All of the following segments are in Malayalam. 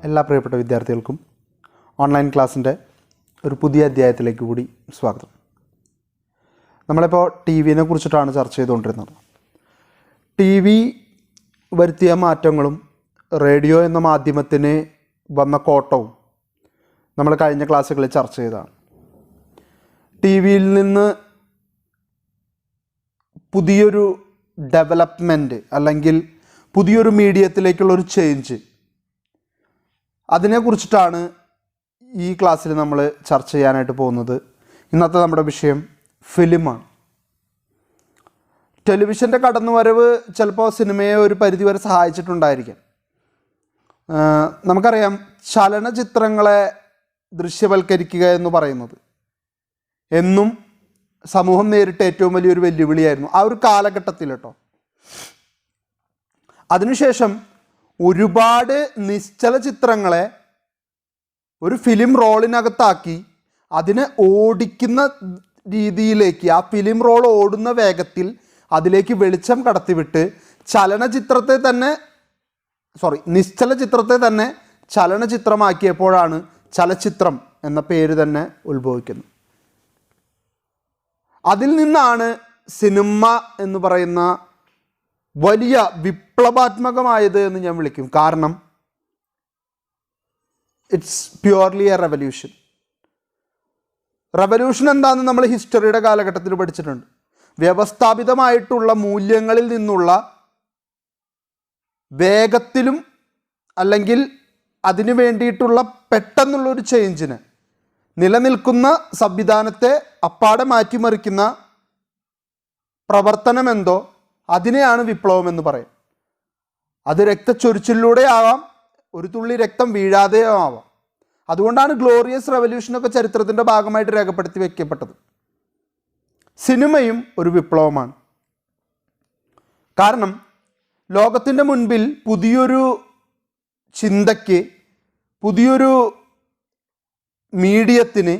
എല്ലാ പ്രിയപ്പെട്ട വിദ്യാർത്ഥികൾക്കും ഓൺലൈൻ ക്ലാസ്സിൻ്റെ ഒരു പുതിയ അധ്യായത്തിലേക്ക് കൂടി സ്വാഗതം. നമ്മളിപ്പോൾ ടി വിനെ കുറിച്ചിട്ടാണ് ചർച്ച ചെയ്തുകൊണ്ടിരുന്നത്. ടി വി വരുത്തിയ മാറ്റങ്ങളും റേഡിയോ എന്ന മാധ്യമത്തിന് വന്ന കോട്ടവും നമ്മൾ കഴിഞ്ഞ ക്ലാസ്സുകളിൽ ചർച്ച ചെയ്തതാണ്. ടി വിയിൽ നിന്ന് പുതിയൊരു ഡെവലപ്മെൻറ്റ് അല്ലെങ്കിൽ പുതിയൊരു മീഡിയത്തിലേക്കുള്ളൊരു ചേഞ്ച്, അതിനെക്കുറിച്ചിട്ടാണ് ഈ ക്ലാസ്സിൽ നമ്മൾ ചർച്ച ചെയ്യാനായിട്ട് പോകുന്നത്. ഇന്നത്തെ നമ്മുടെ വിഷയം ഫിലിമാണ്. ടെലിവിഷൻ്റെ കടന്നുവരവ് ചിലപ്പോൾ സിനിമയെ ഒരു പരിധിവരെ സഹായിച്ചിട്ടുണ്ടായിരിക്കാം. നമുക്കറിയാം, ചലനചിത്രങ്ങളെ ദൃശ്യവൽക്കരിക്കുക എന്ന് പറയുന്നത് എന്നും സമൂഹം നേരിട്ട ഏറ്റവും വലിയൊരു വെല്ലുവിളിയായിരുന്നു ആ ഒരു കാലഘട്ടത്തിൽ കേട്ടോ. അതിനുശേഷം ഒരുപാട് നിശ്ചല ചിത്രങ്ങളെ ഒരു ഫിലിം റോളിനകത്താക്കി അതിനെ ഓടിക്കുന്ന രീതിയിലേക്ക്, ആ ഫിലിം റോൾ ഓടുന്ന വേഗത്തിൽ അതിലേക്ക് വെളിച്ചം കടത്തിവിട്ട് നിശ്ചല ചിത്രത്തെ തന്നെ ചലനചിത്രമാക്കിയപ്പോഴാണ് ചലച്ചിത്രം എന്ന പേര് തന്നെ ഉത്ഭവിക്കുന്നത്. അതിൽ നിന്നാണ് സിനിമ എന്ന് പറയുന്ന വലിയ വിപ്ലവാത്മകമായത് എന്ന് ഞാൻ വിളിക്കും. കാരണം it's purely A revolution. Revolution എന്താണെന്ന് നമ്മൾ ഹിസ്റ്ററിയുടെ കാലഘട്ടത്തിൽ പഠിച്ചിട്ടുണ്ട്. വ്യവസ്ഥാപിതമായിട്ടുള്ള മൂല്യങ്ങളിൽ നിന്നുള്ള വേഗത്തിലും അല്ലെങ്കിൽ അതിനു വേണ്ടിയിട്ടുള്ള പെട്ടെന്നുള്ളൊരു ചേഞ്ചിന്, നിലനിൽക്കുന്ന സംവിധാനത്തെ അപ്പാടെ മാറ്റിമറിക്കുന്ന പ്രവർത്തനമെന്തോ അതിനെയാണ് വിപ്ലവം എന്ന് പറയും. അത് രക്തച്ചൊരിച്ചിലൂടെ ആവാം, ഒരു തുള്ളി രക്തം വീഴാതെയോ ആവാം. അതുകൊണ്ടാണ് ഗ്ലോറിയസ് റെവല്യൂഷനൊക്കെ ചരിത്രത്തിൻ്റെ ഭാഗമായിട്ട് രേഖപ്പെടുത്തി വയ്ക്കപ്പെട്ടത്. സിനിമയും ഒരു വിപ്ലവമാണ്. കാരണം ലോകത്തിൻ്റെ മുൻപിൽ പുതിയൊരു ചിന്തയ്ക്ക്, പുതിയൊരു മീഡിയത്തിന്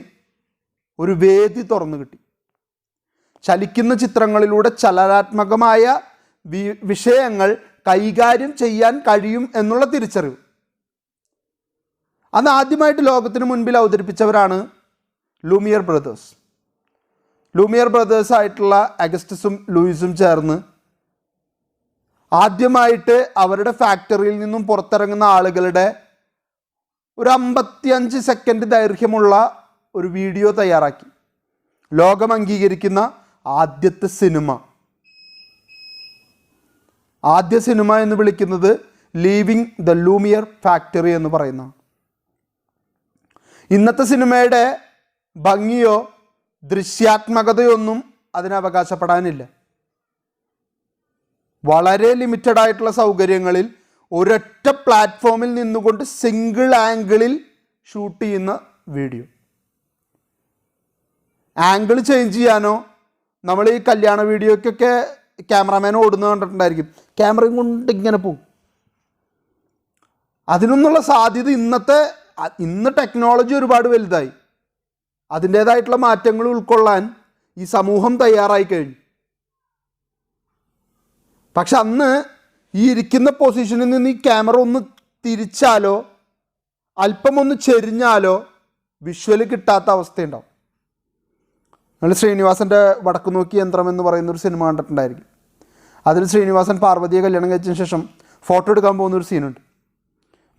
ഒരു വേദി തുറന്നു കിട്ടി. ചലിക്കുന്ന ചിത്രങ്ങളിലൂടെ ചലനാത്മകമായ വിഷയങ്ങൾ കൈകാര്യം ചെയ്യാൻ കഴിയും എന്നുള്ള തിരിച്ചറിവ് അന്ന് ആദ്യമായിട്ട് ലോകത്തിന് മുൻപിൽ അവതരിപ്പിച്ചവരാണ് ലൂമിയർ ബ്രദേഴ്സ്. ലൂമിയർ ബ്രദേഴ്സ് ആയിട്ടുള്ള അഗസ്റ്റസും ലൂയിസും ചേർന്ന് ആദ്യമായിട്ട് അവരുടെ ഫാക്ടറിയിൽ നിന്നും പുറത്തിറങ്ങുന്ന ആളുകളുടെ ഒരു 55 സെക്കൻഡ് ദൈർഘ്യമുള്ള ഒരു വീഡിയോ തയ്യാറാക്കി. ലോകം അംഗീകരിക്കുന്ന ആദ്യത്തെ സിനിമ. ആദ്യ സിനിമ എന്ന് വിളിക്കുന്നത് ലീവിങ് ദ ലൂമിയർ ഫാക്ടറി എന്ന് പറയുന്ന. ഇന്നത്തെ സിനിമയുടെ ഭംഗിയോ ദൃശ്യാത്മകതയൊന്നും അതിന് അവകാശപ്പെടാനില്ല. വളരെ ലിമിറ്റഡ് ആയിട്ടുള്ള സൗകര്യങ്ങളിൽ ഒരൊറ്റ പ്ലാറ്റ്ഫോമിൽ നിന്നുകൊണ്ട് സിംഗിൾ ആംഗിളിൽ ഷൂട്ട് ചെയ്യുന്ന വീഡിയോ. ആംഗിൾ ചേഞ്ച് ചെയ്യാനോ, നമ്മൾ ഈ കല്യാണ വീഡിയോയ്ക്കൊക്കെ ക്യാമറാമാൻ ഓടുന്നത് കണ്ടിട്ടുണ്ടായിരിക്കും, ക്യാമറയും കൊണ്ട് ഇങ്ങനെ പോകും. അതിനൊന്നുള്ള സാധ്യത ഇന്ന് ടെക്നോളജി ഒരുപാട് വലുതായി, അതിൻ്റേതായിട്ടുള്ള മാറ്റങ്ങൾ ഉൾക്കൊള്ളാൻ ഈ സമൂഹം തയ്യാറായി കഴിഞ്ഞു. പക്ഷെ അന്ന് ഈ ഇരിക്കുന്ന പൊസിഷനിൽ നിന്ന് ഈ ക്യാമറ ഒന്ന് തിരിച്ചാലോ അല്പം ഒന്ന് ചെരിഞ്ഞാലോ വിഷ്വല് കിട്ടാത്ത അവസ്ഥയുണ്ടാവും. നമ്മൾ ശ്രീനിവാസൻ്റെ വടക്കു നോക്കി യന്ത്രം എന്ന് പറയുന്നൊരു സിനിമ കണ്ടിട്ടുണ്ടായിരിക്കും. അതിൽ ശ്രീനിവാസൻ പാർവതിയെ കല്യാണം കഴിച്ചതിന് ശേഷം ഫോട്ടോ എടുക്കാൻ പോകുന്നൊരു സീനുണ്ട്.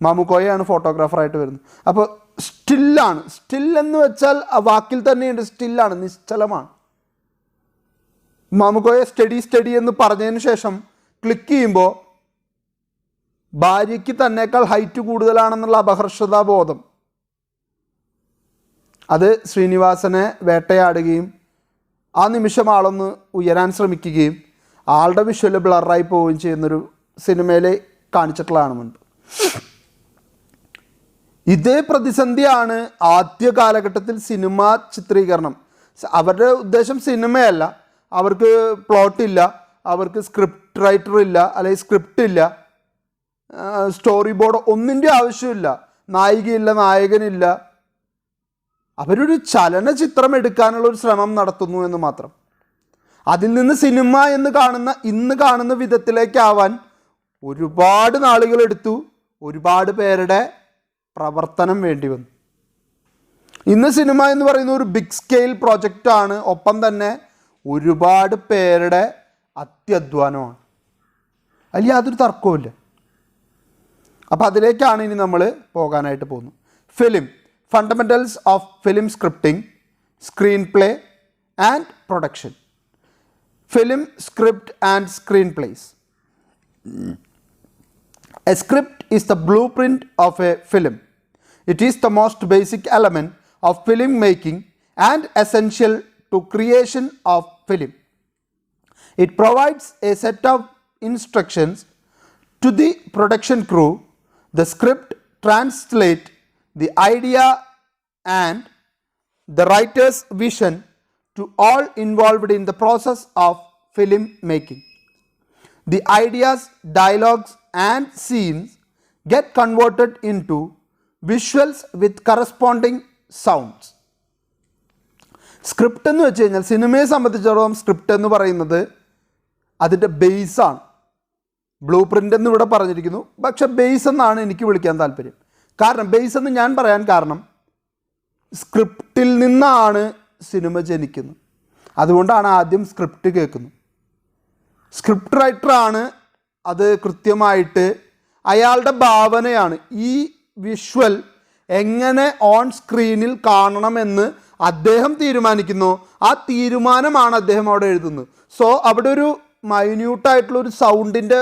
മാമുക്കോയാണ് ഫോട്ടോഗ്രാഫറായിട്ട് വരുന്നത്. അപ്പോൾ സ്റ്റില്ലാണ്. സ്റ്റില്ലെന്ന് വെച്ചാൽ ആ വാക്കിൽ തന്നെയുണ്ട്, സ്റ്റില്ലാണ്, നിശ്ചലമാണ്. മാമുക്കോയെ സ്റ്റഡി എന്ന് പറഞ്ഞതിന് ശേഷം ക്ലിക്ക് ചെയ്യുമ്പോൾ ഭാര്യയ്ക്ക് തന്നേക്കാൾ ഹൈറ്റ് കൂടുതലാണെന്നുള്ള അപഹർഷതാബോധം അത് ശ്രീനിവാസനെ വേട്ടയാടുകയും ആ നിമിഷം ആളൊന്ന് ഉയരാൻ ശ്രമിക്കുകയും ആളുടെ വിഷ്വല് ബ്ലറായി പോവുകയും ചെയ്യുന്നൊരു സിനിമയിൽ കാണിച്ചിട്ടുള്ളതാണ് മുൻപ്. ഇതേ പ്രതിസന്ധിയാണ് ആദ്യ കാലഘട്ടത്തിൽ സിനിമ ചിത്രീകരണം. അവരുടെ ഉദ്ദേശം സിനിമയല്ല, അവർക്ക് പ്ലോട്ടില്ല, അവർക്ക് സ്ക്രിപ്റ്റ് റൈറ്റർ ഇല്ല, അല്ലെങ്കിൽ സ്ക്രിപ്റ്റ് ഇല്ല, സ്റ്റോറി ബോർഡ്, ഒന്നിൻ്റെ ആവശ്യമില്ല, നായികയില്ല, നായകനില്ല. അവരൊരു ചലനചിത്രം എടുക്കാനുള്ള ഒരു ശ്രമം നടത്തുന്നു എന്ന് മാത്രം. അതിൽ നിന്ന് സിനിമ ഇന്ന് കാണുന്ന വിധത്തിലേക്കാവാൻ ഒരുപാട് നാളുകളെടുത്തു. ഒരുപാട് പേരുടെ പ്രവർത്തനം വേണ്ടി വന്നു. ഇന്ന് സിനിമ എന്ന് പറയുന്ന ഒരു ബിഗ് സ്കെയിൽ പ്രോജക്റ്റാണ്. ഒപ്പം തന്നെ ഒരുപാട് പേരുടെ അത്യധ്വാനമാണ്. അതിൽ യാതൊരു തർക്കവുമില്ല. അപ്പോൾ അതിലേക്കാണ് ഇനി നമ്മൾ പോകാനായിട്ട് പോകുന്നത്. Film fundamentals of film scripting, screen play and production. Film script and screenplays. A script is the blueprint of a film. It is the most basic element of film making and essential to creation of film. It provides a set of instructions to the production crew. The script translates the idea and the writer's vision to all involved in the process of film making. The ideas, dialogues and scenes get converted into visuals with corresponding sounds. Script എന്ന് വെച്ച് കഴിഞ്ഞാൽ സിനിമയെ സംബന്ധിച്ചിടത്തോളം സ്ക്രിപ്റ്റ് എന്ന് പറയുന്നത് അതിൻ്റെ ബേസാണ്. ബ്ലൂ പ്രിൻ്റ് എന്ന് ഇവിടെ പറഞ്ഞിരിക്കുന്നു, പക്ഷെ ബേസ് എന്നാണ് എനിക്ക് വിളിക്കാൻ താല്പര്യം. കാരണം ബേസ് എന്ന് ഞാൻ പറയാൻ കാരണം സ്ക്രിപ്റ്റിൽ നിന്നാണ് സിനിമ ജനിക്കുന്നത്. അതുകൊണ്ടാണ് ആദ്യം സ്ക്രിപ്റ്റ് കേൾക്കുന്നത്. സ്ക്രിപ്റ്റ് റൈറ്ററാണ് അത് കൃത്യമായിട്ട് അയാളുടെ ഭാവനയാണ്. ഈ വിഷ്വൽ എങ്ങനെ ഓൺ സ്ക്രീനിൽ കാണണമെന്ന് അദ്ദേഹം തീരുമാനിക്കുന്നു. ആ തീരുമാനമാണ് അദ്ദേഹം അവിടെ എഴുതുന്നത്. സോ അവിടെ ഒരു മൈന്യൂട്ടായിട്ടുള്ളൊരു സൗണ്ടിൻ്റെ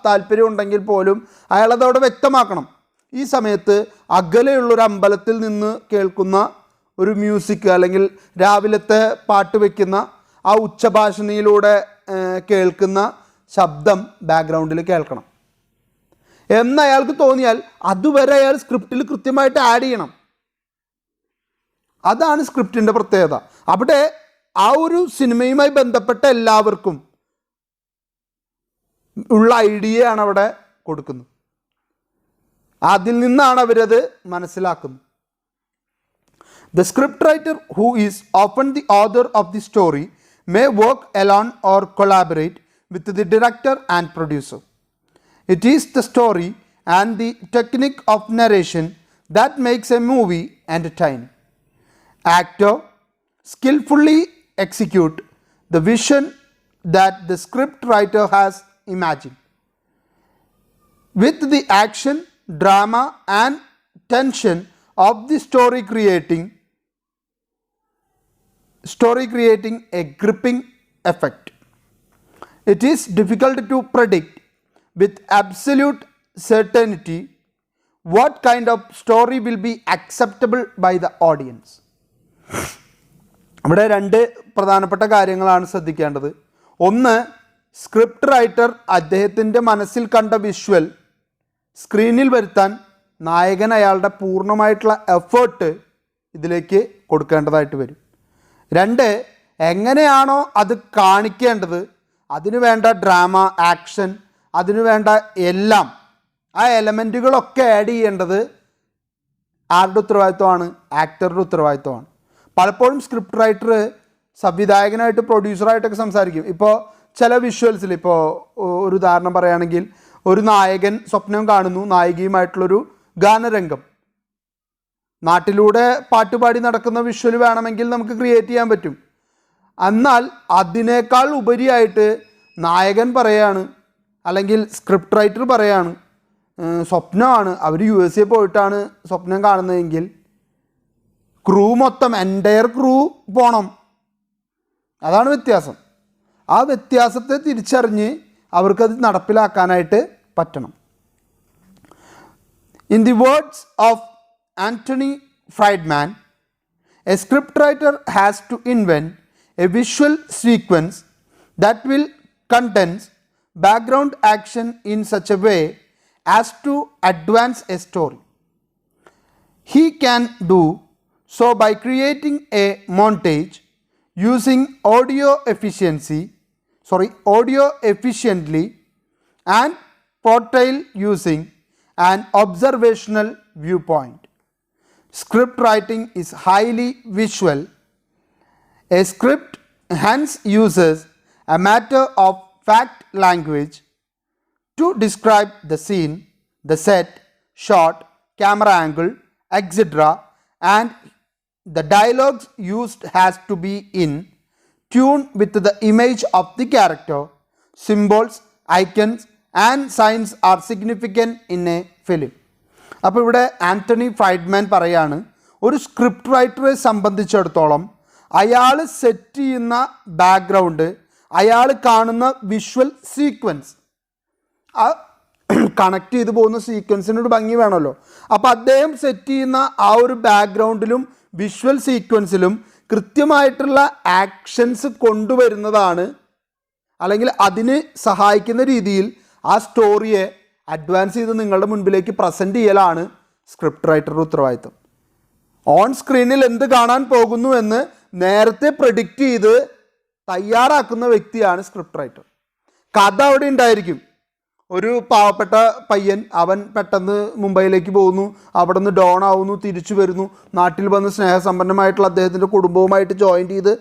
താല്പര്യം ഉണ്ടെങ്കിൽ പോലും അയാളതവിടെ വ്യക്തമാക്കണം. ഈ സമയത്ത് അകലെയുള്ളൊരു അമ്പലത്തിൽ നിന്ന് കേൾക്കുന്ന ഒരു മ്യൂസിക് അല്ലെങ്കിൽ രാവിലത്തെ പാട്ട് വയ്ക്കുന്ന ആ ഉച്ചഭാഷണിയിലൂടെ കേൾക്കുന്ന ശബ്ദം ബാക്ക്ഗ്രൗണ്ടിൽ കേൾക്കണം എന്ന് അയാൾക്ക് തോന്നിയാൽ അതുവരെ അയാൾ സ്ക്രിപ്റ്റിൽ കൃത്യമായിട്ട് ആഡ് ചെയ്യണം. അതാണ് സ്ക്രിപ്റ്റിൻ്റെ പ്രത്യേകത. അവിടെ ആ ഒരു സിനിമയുമായി ബന്ധപ്പെട്ട എല്ലാവർക്കും ഉള്ള ഐഡിയയാണ് അവിടെ കൊടുക്കുന്നത്. അതിൽ നിന്നാണ് അവരത് മനസ്സിലാക്കുന്നത്. The scriptwriter, who is often the author of the story, may work alone or collaborate with the director and producer. It is the story and the technique of narration that makes a movie entertaining. Actor skillfully execute the vision that the scriptwriter has imagined. With the action, drama and tension of the story creating a gripping effect. It is difficult to predict with absolute certainty what kind of story will be acceptable by the audience. ഇവിടെ രണ്ട് പ്രധാനപ്പെട്ട കാര്യങ്ങളാണ് ശ്രദ്ധിക്കേണ്ടത്. ഒന്ന്, സ്ക്രിപ്റ്റ് റൈറ്റർ അദ്ദേഹത്തിൻ്റെ മനസ്സിൽ കണ്ട വിഷ്വൽ സ്ക്രീനിൽ വരുത്താൻ നായകൻ അയാളുടെ പൂർണ്ണമായിട്ടുള്ള എഫേർട്ട് ഇതിലേക്ക് കൊടുക്കേണ്ടതായിട്ട് വരും. രണ്ട്, എങ്ങനെയാണോ അത് കാണിക്കേണ്ടത് അതിനു വേണ്ട ഡ്രാമ, ആക്ഷൻ, അതിനു വേണ്ട എല്ലാം ആ എലമെൻറ്റുകളൊക്കെ ആഡ് ചെയ്യേണ്ടത് ആരുടെ ഉത്തരവാദിത്വമാണ്? ആക്ടറുടെ ഉത്തരവാദിത്വമാണ്. പലപ്പോഴും സ്ക്രിപ്റ്റ് റൈറ്റർ സംവിധായകനായിട്ട് പ്രൊഡ്യൂസറായിട്ടൊക്കെ സംസാരിക്കും. ഇപ്പോൾ ചില വിഷ്വൽസിൽ, ഇപ്പോൾ ഒരു ഉദാഹരണം പറയുകയാണെങ്കിൽ, ഒരു നായകൻ സ്വപ്നം കാണുന്നു നായികയുമായിട്ടുള്ളൊരു ഗാനരംഗം. നാട്ടിലൂടെ പാട്ടുപാടി നടക്കുന്ന വിഷ്വൽ വേണമെങ്കിൽ നമുക്ക് ക്രിയേറ്റ് ചെയ്യാൻ പറ്റും. എന്നാൽ അതിനേക്കാൾ ഉപരിയായിട്ട് നായകൻ പറയാണ്, അല്ലെങ്കിൽ സ്ക്രിപ്റ്റ് റൈറ്റർ പറയാണ്, സ്വപ്നമാണ്, അവർ USA പോയിട്ടാണ് സ്വപ്നം കാണുന്നതെങ്കിൽ ക്രൂ മൊത്തം എൻ്റയർ ക്രൂ പോകണം. അതാണ് വ്യത്യാസം. ആ വ്യത്യാസത്തെ തിരിച്ചറിഞ്ഞ് അവർക്കത് നടപ്പിലാക്കാനായിട്ട് പറ്റണം. In the words of Anthony Friedman, a scriptwriter has to invent a visual sequence that will condense background action in such a way as to advance a story. He can do so by creating a montage using audio efficiently and portrayal using an observational viewpoint. Script writing is highly visual. A script hence uses a matter of fact language to describe the scene, the set, shot, camera angle, etc. And the dialogues used has to be in tune with the image of the character. Symbols, icons and signs are significant in a film. അപ്പോൾ ഇവിടെ ആൻ്റണി ഫ്രൈഡ്മാൻ പറയാണ്, ഒരു സ്ക്രിപ്റ്റ് റൈറ്ററെ സംബന്ധിച്ചിടത്തോളം അയാൾ സെറ്റ് ചെയ്യുന്ന ബാക്ക്ഗ്രൗണ്ട്, അയാൾ കാണുന്ന വിഷ്വൽ സീക്വൻസ്, ആ കണക്ട് ചെയ്ത് പോകുന്ന സീക്വൻസിനൊരു ഭംഗി വേണമല്ലോ. അപ്പോൾ അദ്ദേഹം സെറ്റ് ചെയ്യുന്ന ആ ഒരു ബാക്ക്ഗ്രൗണ്ടിലും വിഷ്വൽ സീക്വൻസിലും കൃത്യമായിട്ടുള്ള ആക്ഷൻസ് കൊണ്ടുവരുന്നതാണ്, അല്ലെങ്കിൽ അതിന് സഹായിക്കുന്ന രീതിയിൽ ആ സ്റ്റോറിയെ അഡ്വാൻസ് ചെയ്ത് നിങ്ങളുടെ മുൻപിലേക്ക് പ്രസൻറ്റ് ചെയ്യലാണ് സ്ക്രിപ്റ്റ് റൈറ്ററുടെ ഉത്തരവാദിത്വം. ഓൺ സ്ക്രീനിൽ എന്ത് കാണാൻ പോകുന്നു എന്ന് നേരത്തെ പ്രെഡിക്റ്റ് ചെയ്ത് തയ്യാറാക്കുന്ന വ്യക്തിയാണ് സ്ക്രിപ്റ്റ് റൈറ്റർ. കഥ അവിടെ ഉണ്ടായിരിക്കും. ഒരു പാവപ്പെട്ട പയ്യൻ, അവൻ പെട്ടെന്ന് മുംബൈയിലേക്ക് പോകുന്നു, അവിടെ നിന്ന് ഡോൺ ആവുന്നു, തിരിച്ചു വരുന്നു, നാട്ടിൽ വന്ന് സ്നേഹസമ്പന്നമായിട്ടുള്ള അദ്ദേഹത്തിൻ്റെ കുടുംബവുമായിട്ട് ജോയിൻ ചെയ്ത്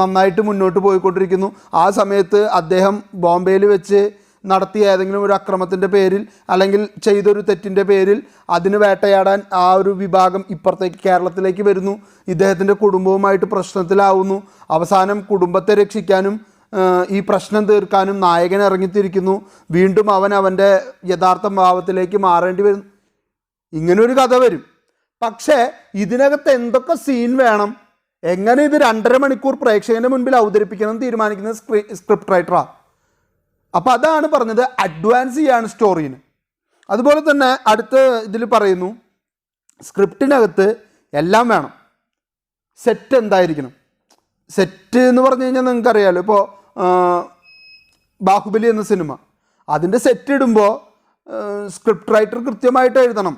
നന്നായിട്ട് മുന്നോട്ട് പോയിക്കൊണ്ടിരിക്കുന്നു. ആ സമയത്ത് അദ്ദേഹം ബോംബെയിൽ വെച്ച് നടത്തിയ ഏതെങ്കിലും ഒരു അക്രമത്തിൻ്റെ പേരിൽ അല്ലെങ്കിൽ ചെയ്തൊരു തെറ്റിൻ്റെ പേരിൽ അതിന് വേട്ടയാടാൻ ആ ഒരു വിഭാഗം ഇപ്പുറത്തേക്ക് കേരളത്തിലേക്ക് വരുന്നു. ഇദ്ദേഹത്തിൻ്റെ കുടുംബവുമായിട്ട് പ്രശ്നത്തിലാവുന്നു. അവസാനം കുടുംബത്തെ രക്ഷിക്കാനും ഈ പ്രശ്നം തീർക്കാനും നായകൻ ഇറങ്ങിത്തിരിക്കുന്നു. വീണ്ടും അവൻ്റെ യഥാർത്ഥ ഭാവത്തിലേക്ക് മാറേണ്ടി വരുന്നു. ഇങ്ങനൊരു കഥ വരും. പക്ഷേ ഇതിനകത്ത് എന്തൊക്കെ സീൻ വേണം, എങ്ങനെ ഇത് 2.5 മണിക്കൂർ പ്രേക്ഷകൻ്റെ മുൻപിൽ അവതരിപ്പിക്കണം എന്ന് തീരുമാനിക്കുന്നത് സ്ക്രിപ്റ്റ് റൈറ്ററാണ്. അപ്പോൾ അതാണ് പറഞ്ഞത്, അഡ്വാൻസ് ചെയ്യാണ് സ്റ്റോറീന്. അതുപോലെ തന്നെ അടുത്ത ഇതിൽ പറയുന്നു, സ്ക്രിപ്റ്റിനകത്ത് എല്ലാം വേണം. സെറ്റ് എന്തായിരിക്കണം? സെറ്റ് എന്ന് പറഞ്ഞു കഴിഞ്ഞാൽ നിങ്ങൾക്കറിയാമല്ലോ, ഇപ്പോൾ ബാഹുബലി എന്ന സിനിമ, അതിൻ്റെ സെറ്റ് ഇടുമ്പോൾ സ്ക്രിപ്റ്റ് റൈറ്റർ കൃത്യമായിട്ട് എഴുതണം.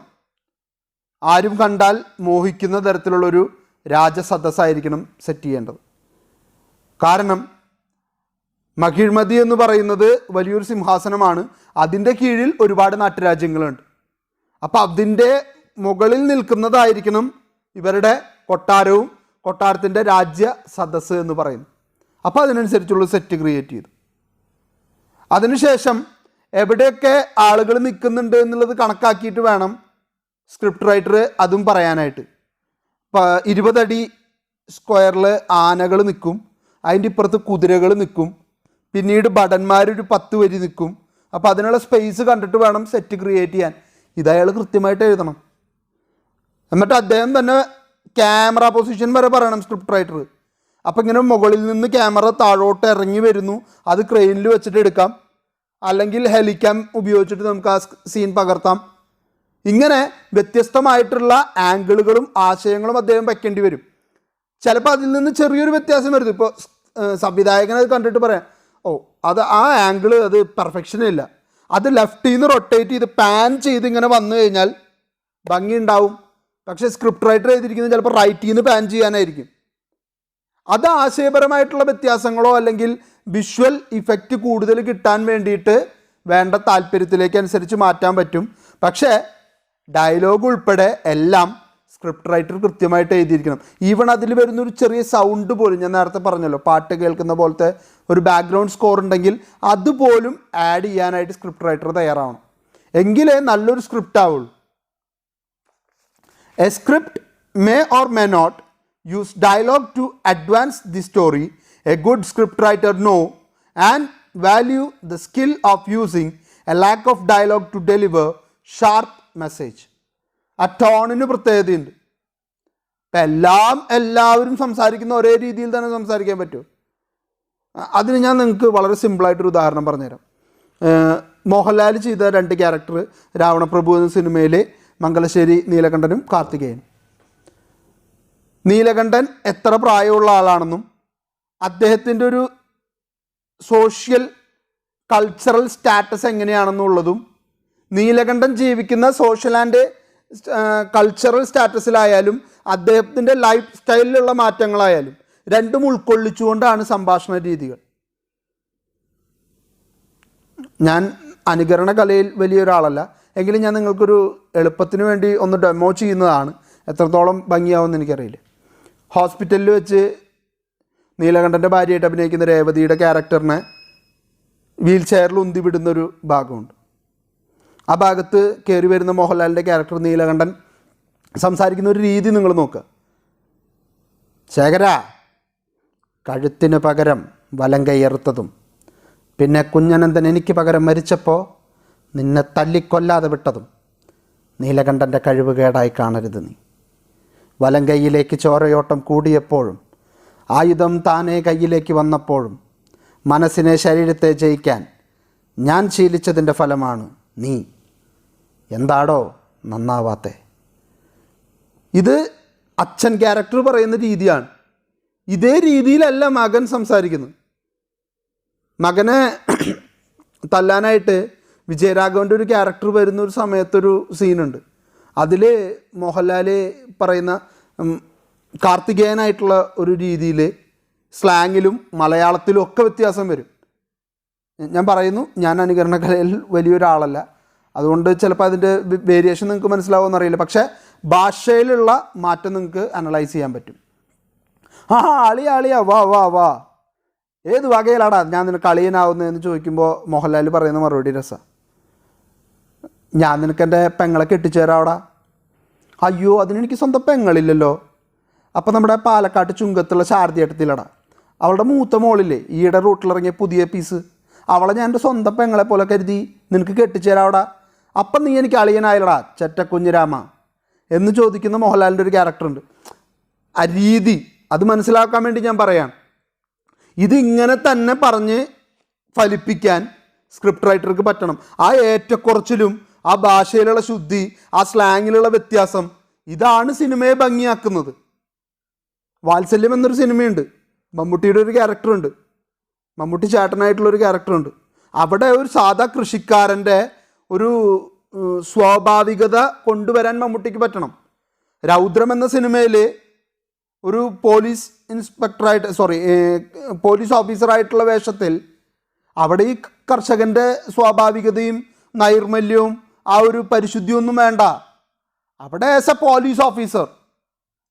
ആരും കണ്ടാൽ മോഹിക്കുന്ന തരത്തിലുള്ളൊരു രാജസദസ്സായിരിക്കണം സെറ്റ് ചെയ്യേണ്ടത്. കാരണം മഹിഴ്മതി എന്ന് പറയുന്നത് വലിയൊരു സിംഹാസനമാണ്. അതിൻ്റെ കീഴിൽ ഒരുപാട് നാട്ടുരാജ്യങ്ങളുണ്ട്. അപ്പോൾ അതിൻ്റെ മുകളിൽ നിൽക്കുന്നതായിരിക്കണം ഇവരുടെ കൊട്ടാരവും, കൊട്ടാരത്തിൻ്റെ രാജ്യ സദസ്സ് എന്ന് പറയുന്നു. അപ്പോൾ അതിനനുസരിച്ചുള്ള സെറ്റ് ക്രിയേറ്റ് ചെയ്തു. അതിനുശേഷം എവിടെയൊക്കെ ആളുകൾ നിൽക്കുന്നുണ്ട് എന്നുള്ളത് കണക്കാക്കിയിട്ട് വേണം സ്ക്രിപ്റ്റ് റൈറ്റർ അതും പറയാനായിട്ട്. 20 അടി സ്ക്വയറിൽ ആനകൾ നിൽക്കും, അതിൻ്റെ ഇപ്പുറത്ത് കുതിരകൾ നിൽക്കും, പിന്നീട് ഭടന്മാരൊരു 10 വരി നിൽക്കും. അപ്പോൾ അതിനുള്ള സ്പേസ് കണ്ടിട്ട് വേണം സെറ്റ് ക്രിയേറ്റ് ചെയ്യാൻ. ഇതയാൾ കൃത്യമായിട്ട് എഴുതണം. എന്നിട്ട് അദ്ദേഹം തന്നെ ക്യാമറ പൊസിഷൻ വരെ പറയണം സ്ക്രിപ്റ്റ് റൈറ്റർ. അപ്പോൾ ഇങ്ങനെ മുകളിൽ നിന്ന് ക്യാമറ താഴോട്ട് ഇറങ്ങി വരുന്നു, അത് ക്രെയിനിൽ വെച്ചിട്ട് എടുക്കാം, അല്ലെങ്കിൽ ഹെലിക്യാം ഉപയോഗിച്ചിട്ട് നമുക്ക് ആ സീൻ പകർത്താം. ഇങ്ങനെ വ്യത്യസ്തമായിട്ടുള്ള ആംഗിളുകളും ആശയങ്ങളും അദ്ദേഹം വയ്ക്കേണ്ടി വരും. ചിലപ്പോൾ അതിൽ നിന്ന് ചെറിയൊരു വ്യത്യാസം വരുന്നു. ഇപ്പോൾ സംവിധായകൻ അത് കണ്ടിട്ട് പറയാം, ഓ അത് ആ ആംഗിൾ അത് പെർഫെക്ഷനില്ല, അത് ലെഫ്റ്റിൽ നിന്ന് റൊട്ടേറ്റ് ചെയ്ത് പാൻ ചെയ്ത് ഇങ്ങനെ വന്നു കഴിഞ്ഞാൽ ഭംഗി ഉണ്ടാവും. പക്ഷേ സ്ക്രിപ്റ്റ് റൈറ്റർ ചെയ്തിരിക്കുന്നത് ചിലപ്പോൾ റൈറ്റിൽ നിന്ന് പാൻ ചെയ്യാനായിരിക്കും. അത് ആശയപരമായിട്ടുള്ള വ്യത്യാസങ്ങളോ അല്ലെങ്കിൽ വിഷ്വൽ ഇഫക്റ്റ് കൂടുതൽ കിട്ടാൻ വേണ്ടിയിട്ട് വേണ്ട താല്പര്യത്തിലേക്ക് അനുസരിച്ച് മാറ്റാൻ പറ്റും. പക്ഷേ ഡയലോഗ് ഉൾപ്പെടെ എല്ലാം സ്ക്രിപ്റ്റ് റൈറ്റർ കൃത്യമായിട്ട് എഴുതിയിരിക്കണം. ഈവൺ അതിൽ വരുന്നൊരു ചെറിയ സൗണ്ട് പോലും, ഞാൻ നേരത്തെ പറഞ്ഞല്ലോ, പാട്ട് കേൾക്കുന്ന പോലത്തെ ഒരു ബാക്ക്ഗ്രൗണ്ട് സ്കോർ ഉണ്ടെങ്കിൽ അതുപോലും ആഡ് ചെയ്യാനായിട്ട് സ്ക്രിപ്റ്റ് റൈറ്റർ തയ്യാറാവണം. എങ്കിലേ നല്ലൊരു സ്ക്രിപ്റ്റ് ആവുള്ളൂ. A script may or may not use dialogue to advance the story. A good scriptwriter know and value the skill of using a lack of dialogue to deliver sharp message. ആ ടോണിന് പ്രത്യേകതയുണ്ട്. ഇപ്പം എല്ലാവരും സംസാരിക്കുന്ന ഒരേ രീതിയിൽ തന്നെ സംസാരിക്കാൻ പറ്റുമോ? അതിന് ഞാൻ നിങ്ങൾക്ക് വളരെ സിമ്പിളായിട്ടൊരു ഉദാഹരണം പറഞ്ഞുതരാം. മോഹൻലാൽ ചെയ്ത 2 ക്യാരക്ടർ, രാവണപ്രഭു എന്ന സിനിമയിൽ മംഗലശ്ശേരി നീലകണ്ഠനും കാർത്തികേയനും. നീലകണ്ഠൻ എത്ര പ്രായമുള്ള ആളാണെന്നും അദ്ദേഹത്തിൻ്റെ ഒരു സോഷ്യൽ കൾച്ചറൽ സ്റ്റാറ്റസ് എങ്ങനെയാണെന്നുള്ളതും നീലകണ്ഠൻ ജീവിക്കുന്ന സോഷ്യൽ ആൻഡ് കൾച്ചറൽ സ്റ്റാറ്റസിലായാലും അദ്ദേഹത്തിൻ്റെ ലൈഫ് സ്റ്റൈലിലുള്ള മാറ്റങ്ങളായാലും രണ്ടും ഉൾക്കൊള്ളിച്ചുകൊണ്ടാണ് സംഭാഷണ രീതികൾ. ഞാൻ അനുകരണ കലയിൽ വലിയൊരാളല്ല, എങ്കിലും ഞാൻ നിങ്ങൾക്കൊരു എളുപ്പത്തിന് വേണ്ടി ഒന്ന് ഡെമോ ചെയ്യുന്നതാണ്. എത്രത്തോളം ഭംഗിയാവുമെന്ന് എനിക്കറിയില്ല. ഹോസ്പിറ്റലിൽ വെച്ച് നീലകണ്ഠൻ്റെ ഭാര്യയായിട്ട് അഭിനയിക്കുന്ന രേവതിയുടെ ക്യാരക്ടറിനെ വീൽ ചെയറിൽ ഉന്തി വിടുന്നൊരു ഭാഗമുണ്ട്. ആ ഭാഗത്ത് കയറി വരുന്ന മോഹൻലാലിൻ്റെ ക്യാരക്ടർ നീലകണ്ഠൻ സംസാരിക്കുന്ന ഒരു രീതി നിങ്ങൾ നോക്കുക. ശേഖര, കഴുത്തിന് പകരം വലം കൈയെറുത്തതും പിന്നെ കുഞ്ഞനന്തൻ എനിക്ക് പകരം മരിച്ചപ്പോൾ നിന്നെ തല്ലിക്കൊല്ലാതെ വിട്ടതും നീലകണ്ഠൻ്റെ കഴിവ് കേടായി കാണരുത് നീ. വലം കൈയിലേക്ക് ചോരയോട്ടം കൂടിയപ്പോഴും ആയുധം താനേ കയ്യിലേക്ക് വന്നപ്പോഴും മനസ്സിനെ ശരീരത്തെ ജയിക്കാൻ ഞാൻ ശീലിച്ചതിൻ്റെ ഫലമാണ് നീ. എന്താടോ നന്നാവാത്തെ? ഇത് അച്ഛൻ ക്യാരക്ടർ പറയുന്ന രീതിയാണ്. ഇതേ രീതിയിലല്ല മകൻ സംസാരിക്കുന്നത്. മകനെ തല്ലാനായിട്ട് വിജയരാഘവൻ്റെ ഒരു ക്യാരക്ടർ വരുന്ന ഒരു സമയത്തൊരു സീനുണ്ട്. അതിൽ മോഹൻലാൽ പറയുന്ന കാർത്തികേയനായിട്ടുള്ള ഒരു രീതിയിൽ സ്ലാങ്ങിലും മലയാളത്തിലും ഒക്കെ വ്യത്യാസം വരും. ഞാൻ പറയുന്നു, ഞാൻ അനുകരണ കലയിൽ വലിയൊരാളല്ല, അതുകൊണ്ട് ചിലപ്പോൾ അതിൻ്റെ വേരിയേഷൻ നിങ്ങൾക്ക് മനസ്സിലാവുമെന്ന് അറിയില്ല. പക്ഷേ ഭാഷയിലുള്ള മാറ്റം നിങ്ങൾക്ക് അനലൈസ് ചെയ്യാൻ പറ്റും. ആളിയാ വാ വാ വാ, ഏത് വകയിലാടാ ഞാൻ നിനക്ക് അളിയനാവുന്നതെന്ന് ചോദിക്കുമ്പോൾ മോഹൻലാൽ പറയുന്ന മറുപടി രസമാണ്. ഞാൻ നിനക്കെൻ്റെ പെങ്ങളെ കെട്ടിച്ചേരാവടാ. അയ്യോ, അതിനെനിക്ക് സ്വന്തം പെങ്ങളില്ലല്ലോ. അപ്പോൾ നമ്മുടെ പാലക്കാട്ട് ചുങ്കത്തുള്ള ശാരദയേട്ടത്തിലടാ, അവളുടെ മൂത്ത മോളില്ലേ ഈയിടെ റൂട്ടിലിറങ്ങിയ പുതിയ പീസ്, അവളെ ഞാൻ എൻ്റെ സ്വന്തം പെങ്ങളെ പോലെ കരുതി നിനക്ക് കെട്ടിച്ചേരാവടാ. അപ്പം നീ എനിക്ക് അളിയനായില്ലടാ ചെറ്റക്കുഞ്ഞിരാമ എന്ന് ചോദിക്കുന്ന മോഹൻലാലിൻ്റെ ഒരു ക്യാരക്ടറുണ്ട്. ആ രീതി അത് മനസ്സിലാക്കാൻ വേണ്ടി ഞാൻ പറയാം. ഇതിങ്ങനെ തന്നെ പറഞ്ഞ് ഫലിപ്പിക്കാൻ സ്ക്രിപ്റ്റ് റൈറ്റർക്ക് പറ്റണം. ആ ഏറ്റക്കുറച്ചിലും ആ ഭാഷയിലുള്ള ശുദ്ധി, ആ സ്ലാങ്ങിലുള്ള വ്യത്യാസം, ഇതാണ് സിനിമയെ ഭംഗിയാക്കുന്നത്. വാത്സല്യം എന്നൊരു സിനിമയുണ്ട്, മമ്മൂട്ടിയുടെ ഒരു ക്യാരക്ടറുണ്ട്, മമ്മൂട്ടി ചേട്ടനായിട്ടുള്ളൊരു ക്യാരക്ടറുണ്ട്. അവിടെ ഒരു സാധാ കൃഷിക്കാരൻ്റെ ഒരു സ്വാഭാവികത കൊണ്ടുവരാൻ മമ്മൂട്ടിക്ക് പറ്റണം. രൗദ്രം എന്ന സിനിമയിൽ ഒരു പോലീസ് പോലീസ് ഓഫീസറായിട്ടുള്ള വേഷത്തിൽ അവിടെ ഈ കർഷകൻ്റെ സ്വാഭാവികതയും നൈർമല്യവും ആ ഒരു പരിശുദ്ധിയൊന്നും വേണ്ട. അവിടെ as A police officer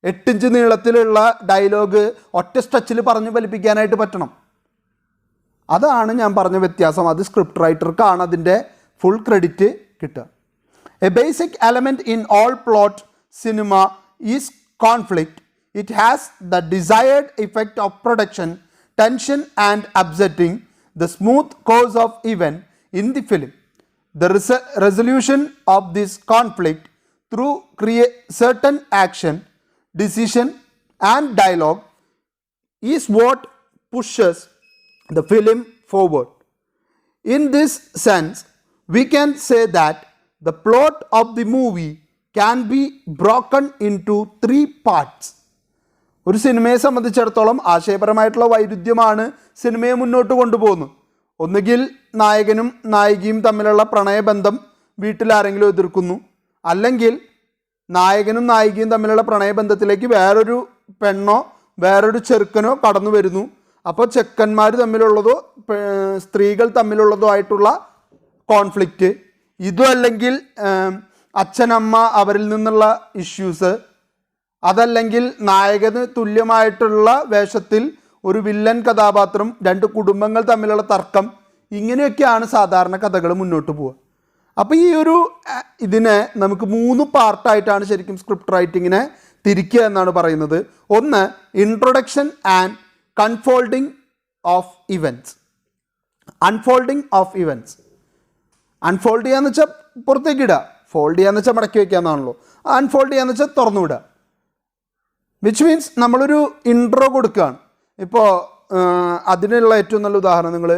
8 inch നീളത്തിലുള്ള ഡയലോഗ് ഒറ്റ സ്ട്രെച്ചിൽ പറഞ്ഞ് ഫലിപ്പിക്കാനായിട്ട് പറ്റണം. അതാണ് ഞാൻ പറഞ്ഞ വ്യത്യാസം. അത് സ്ക്രിപ്റ്റ് റൈറ്റർക്കാണ് അതിൻ്റെ ഫുൾ ക്രെഡിറ്റ് കിട്ടുക. A basic element in all plot cinema is conflict. It has the desired effect of production, tension and upsetting the smooth course of event in the film. The resolution of this conflict through certain action, decision and dialogue is what pushes the film forward. In this sense, we can say that the plot of the movie can be broken into 3 parts. ഒരു സിനിമയെ സംബന്ധിച്ചിടത്തോളം ആശയപരമായിട്ടുള്ള വൈരുദ്ധ്യമാണ് സിനിമയെ മുന്നോട്ട് കൊണ്ടുപോകുന്നത്. ഒന്നുകിൽ നായകനും നായികയും തമ്മിലുള്ള പ്രണയബന്ധം വീട്ടിലാരെങ്കിലും എതിർക്കുന്നു, അല്ലെങ്കിൽ നായകനും നായികയും തമ്മിലുള്ള പ്രണയബന്ധത്തിലേക്ക് വേറൊരു പെണ്ണോ വേറൊരു ചെറുക്കനോ കടന്നു വരുന്നു. അപ്പോൾ ചെക്കന്മാർ തമ്മിലുള്ളതോ സ്ത്രീകൾ തമ്മിലുള്ളതോ ആയിട്ടുള്ള കോൺഫ്ലിക്റ്റ്, ഇതും അല്ലെങ്കിൽ അച്ഛനമ്മ അവരിൽ നിന്നുള്ള ഇഷ്യൂസ്, അതല്ലെങ്കിൽ നായകന് തുല്യമായിട്ടുള്ള വേഷത്തിൽ ഒരു വില്ലൻ കഥാപാത്രം, 2 കുടുംബങ്ങൾ തമ്മിലുള്ള തർക്കം, ഇങ്ങനെയൊക്കെയാണ് സാധാരണ കഥകൾ മുന്നോട്ട് പോവുക. അപ്പോൾ ഈ ഒരു ഇതിനെ നമുക്ക് 3 പാർട്ടായിട്ടാണ് ശരിക്കും സ്ക്രിപ്റ്റ് റൈറ്റിങ്ങിനെ തിരിക്കുക എന്നാണ് പറയുന്നത്. ഒന്ന്, introduction and unfolding of events. Unfolding of events, unfold ചെയ്യാന്ന് വെച്ചാൽ പുറത്തേക്ക് ഇടുക, ഫോൾഡ് ചെയ്യാന്ന് വെച്ചാൽ മടക്കി വയ്ക്കാമെന്നാണല്ലോ. അൺഫോൾഡ് ചെയ്യാന്ന് വെച്ചാൽ തുറന്നു വിടുക. വിച്ച് മീൻസ് നമ്മളൊരു ഇൻട്രോ കൊടുക്കുകയാണ്. ഇപ്പോൾ അതിനുള്ള ഏറ്റവും നല്ല ഉദാഹരണം നിങ്ങൾ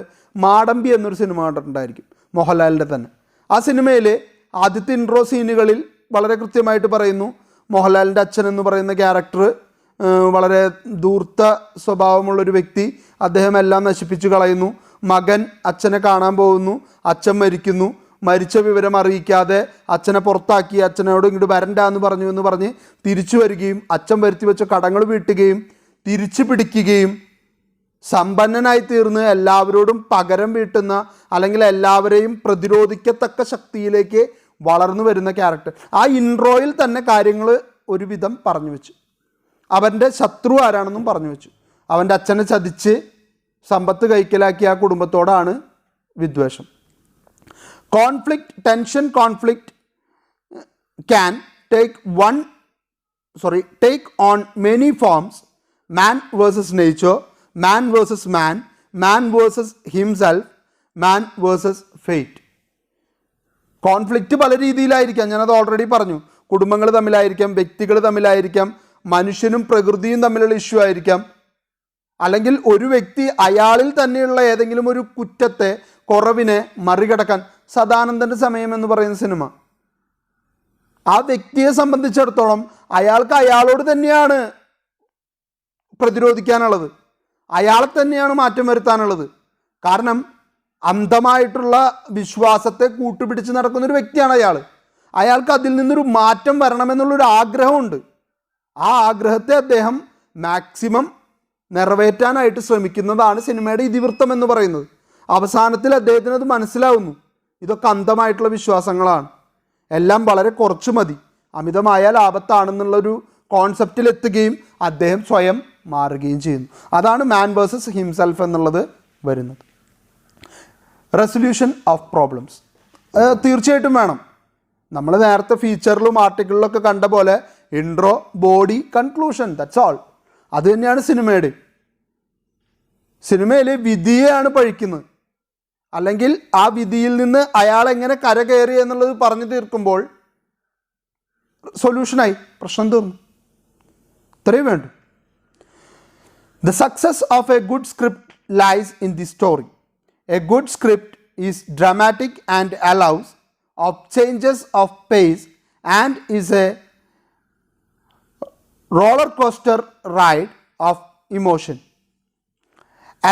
മാടമ്പി എന്നൊരു സിനിമ കണ്ടിട്ടുണ്ടായിരിക്കും, മോഹൻലാലിൻ്റെ തന്നെ. ആ സിനിമയിൽ ആദ്യത്തെ ഇൻട്രോ സീനുകളിൽ വളരെ കൃത്യമായിട്ട് പറയുന്നു, മോഹൻലാലിൻ്റെ അച്ഛൻ എന്ന് പറയുന്ന ക്യാരക്ടർ വളരെ ധൂർത്ത സ്വഭാവമുള്ളൊരു വ്യക്തി, അദ്ദേഹം എല്ലാം നശിപ്പിച്ചു കളയുന്നു. മകൻ അച്ഛനെ കാണാൻ പോകുന്നു, അച്ഛൻ മരിക്കുന്നു, മരിച്ച വിവരം അറിയിക്കാതെ അച്ഛനെ പുറത്താക്കി, അച്ഛനോട് ഇങ്ങോട്ട് വരണ്ട എന്ന് പറഞ്ഞ് തിരിച്ചു വരികയും അച്ഛൻ വരുത്തി വെച്ച കടങ്ങൾ വീട്ടുകയും തിരിച്ചു പിടിക്കുകയും സമ്പന്നനായി തീർന്ന് എല്ലാവരോടും പകരം വീട്ടുന്ന, അല്ലെങ്കിൽ എല്ലാവരെയും പ്രതിരോധിക്കത്തക്ക ശക്തിയിലേക്ക് വളർന്നു വരുന്ന ക്യാരക്ടർ. ആ ഇൻട്രോയിൽ തന്നെ കാര്യങ്ങൾ ഒരുവിധം പറഞ്ഞു വെച്ചു. അവൻ്റെ ശത്രു ആരാണെന്നും പറഞ്ഞു വെച്ചു. അവൻ്റെ അച്ഛനെ ചതിച്ച് സമ്പത്ത് കൈക്കലാക്കിയ ആ കുടുംബത്തോടാണ് വിദ്വേഷം. conflict can take on many forms: man versus nature, man versus man, man versus himself, man versus fate. Conflict പല രീതിയിലായിരിക്കാം. ഞാനത് ഓൾറെഡി പറഞ്ഞു. കുടുംബങ്ങൾ തമ്മിലായിരിക്കാം, വ്യക്തികൾ തമ്മിലായിരിക്കാം, മനുഷ്യനും പ്രകൃതിയും തമ്മിലുള്ള ഇഷ്യൂ ആയിരിക്കാം. അല്ലെങ്കിൽ ഒരു വ്യക്തി അയാളിൽ തന്നെയുള്ള ഏതെങ്കിലും ഒരു കുറ്റത്തെ, കുറവിനെ മറികടക്കാൻ, സദാനന്ദൻ്റെ സമയം എന്ന് പറയുന്ന സിനിമ, ആ വ്യക്തിയെ സംബന്ധിച്ചിടത്തോളം അയാൾക്ക് അയാളോട് തന്നെയാണ് പ്രതിരോധിക്കാനുള്ളത്, അയാളെ തന്നെയാണ് മാറ്റം വരുത്താനുള്ളത്. കാരണം അന്ധമായിട്ടുള്ള വിശ്വാസത്തെ കൂട്ടുപിടിച്ച് നടക്കുന്നൊരു വ്യക്തിയാണ് അയാൾ. അയാൾക്ക് അതിൽ നിന്നൊരു മാറ്റം വരണമെന്നുള്ളൊരു ആഗ്രഹമുണ്ട്. ആ ആഗ്രഹത്തെ അദ്ദേഹം മാക്സിമം നിറവേറ്റാനായിട്ട് ശ്രമിക്കുന്നതാണ് സിനിമയുടെ ഇതിവൃത്തം എന്ന് പറയുന്നത്. അവസാനത്തിൽ അദ്ദേഹത്തിന് അത് മനസ്സിലാവുന്നു, ഇതൊക്കെ അന്ധമായിട്ടുള്ള വിശ്വാസങ്ങളാണ്, എല്ലാം വളരെ കുറച്ച് മതി, അമിതമായാൽ ആപത്താണെന്നുള്ളൊരു കോൺസെപ്റ്റിലെത്തുകയും അദ്ദേഹം സ്വയം മാറുകയും ചെയ്യുന്നു. അതാണ് മാൻ വേഴ്സസ് ഹിംസെൽഫ് എന്നുള്ളത് വരുന്നത്. റെസൊല്യൂഷൻ ഓഫ് പ്രോബ്ലംസ് തീർച്ചയായിട്ടും വേണം. നമ്മൾ നേരത്തെ ഫീച്ചറിലും ആർട്ടിക്കിളിലൊക്കെ കണ്ട പോലെ intro, body, conclusion, that's all. അത് തന്നെയാണ് സിനിമയുടെ. സിനിമയിൽ വിധിയെയാണ് പഴിക്കുന്നത്, അല്ലെങ്കിൽ ആ വിധിയിൽ നിന്ന് അയാൾ എങ്ങനെ കരകയറി എന്നുള്ളത് പറഞ്ഞു തീർക്കുമ്പോൾ സൊല്യൂഷനായി, പ്രശ്നം തീർന്നു. ഇത്രയും വേണ്ടു. The success of a good script lies in the story. A good script is dramatic and allows of changes of pace and is a roller coaster ride of emotion.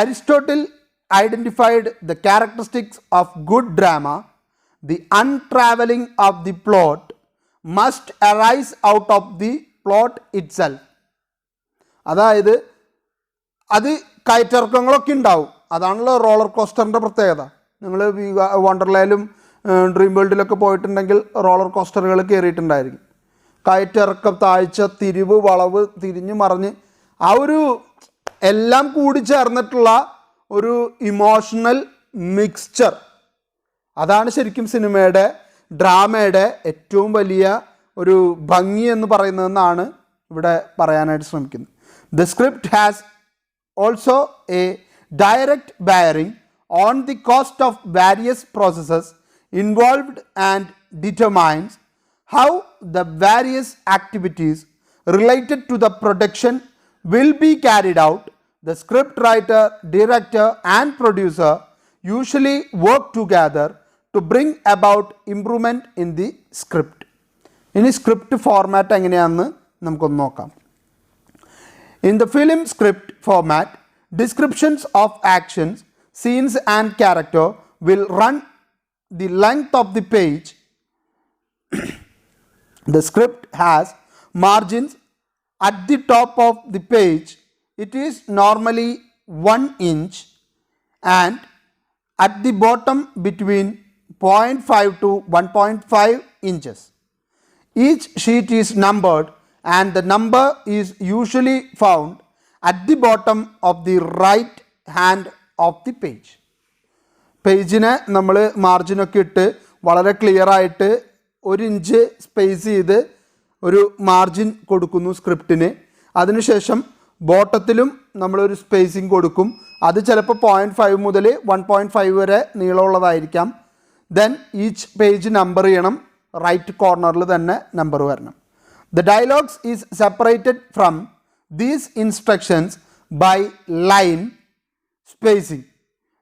Aristotle identified the characteristics of good drama. The unraveling of the plot must arise out of the plot itself. അതായത് അത് കയറ്റിറക്കങ്ങളൊക്കെ ഉണ്ടാവും. അതാണല്ലോ റോളർ കോസ്റ്ററിൻ്റെ പ്രത്യേകത. നിങ്ങൾ വണ്ടർലാൻഡിലും ഡ്രീം വേൾഡിലൊക്കെ പോയിട്ടുണ്ടെങ്കിൽ റോളർ കോസ്റ്ററുകൾ കയറിയിട്ടുണ്ടായിരിക്കും. കയറ്റിറക്കം, താഴ്ച, തിരിവ്, വളവ്, തിരിഞ്ഞ് മറിഞ്ഞ് ആ ഒരു എല്ലാം കൂടി ചേർന്നിട്ടുള്ള ഒരു ഇമോഷണൽ മിക്സ്ചർ, അതാണ് ശരിക്കും സിനിമയുടെ, ഡ്രാമയുടെ ഏറ്റവും വലിയ ഒരു ഭംഗി എന്ന് പറയുന്നതെന്നാണ് ഇവിടെ പറയാനായിട്ട് ശ്രമിക്കുന്നത്. The script has also a direct bearing on the cost of various processes involved and determines how the various activities related to the production will be carried out. The script writer, director and producer usually work together to bring about improvement in the script. ഇനി സ്ക്രിപ്റ്റ് ഫോർമാറ്റ് എങ്ങനെയാണെന്ന് നമുക്കൊന്ന് നോക്കാം. In the film script format, descriptions of actions, scenes and character will run the length of the page. The script has margins at the top of the page. It is normally 1 inch and at the bottom between 0.5 to 1.5 inches. Each sheet is numbered and the number is usually found at the bottom of the right hand of the page. പേജിനെ നമ്മൾ മാർജിനൊക്കെ ഇട്ട് വളരെ ക്ലിയർ ആയിട്ട് 1 ഇഞ്ച് സ്പേസ് ചെയ്ത് ഒരു മാർജിൻ കൊടുക്കുന്നു സ്ക്രിപ്റ്റിന്. അതിനുശേഷം ബോട്ടത്തിലും നമ്മളൊരു സ്പേസിങ് കൊടുക്കും. അത് ചിലപ്പോൾ 0.5 മുതൽ 1.5 വരെ നീളമുള്ളതായിരിക്കാം. ദെൻ ഈച്ച് പേജ് നമ്പർ ചെയ്യണം, റൈറ്റ് കോർണറിൽ തന്നെ നമ്പർ വരണം. The dialogues is separated from these instructions by line spacing.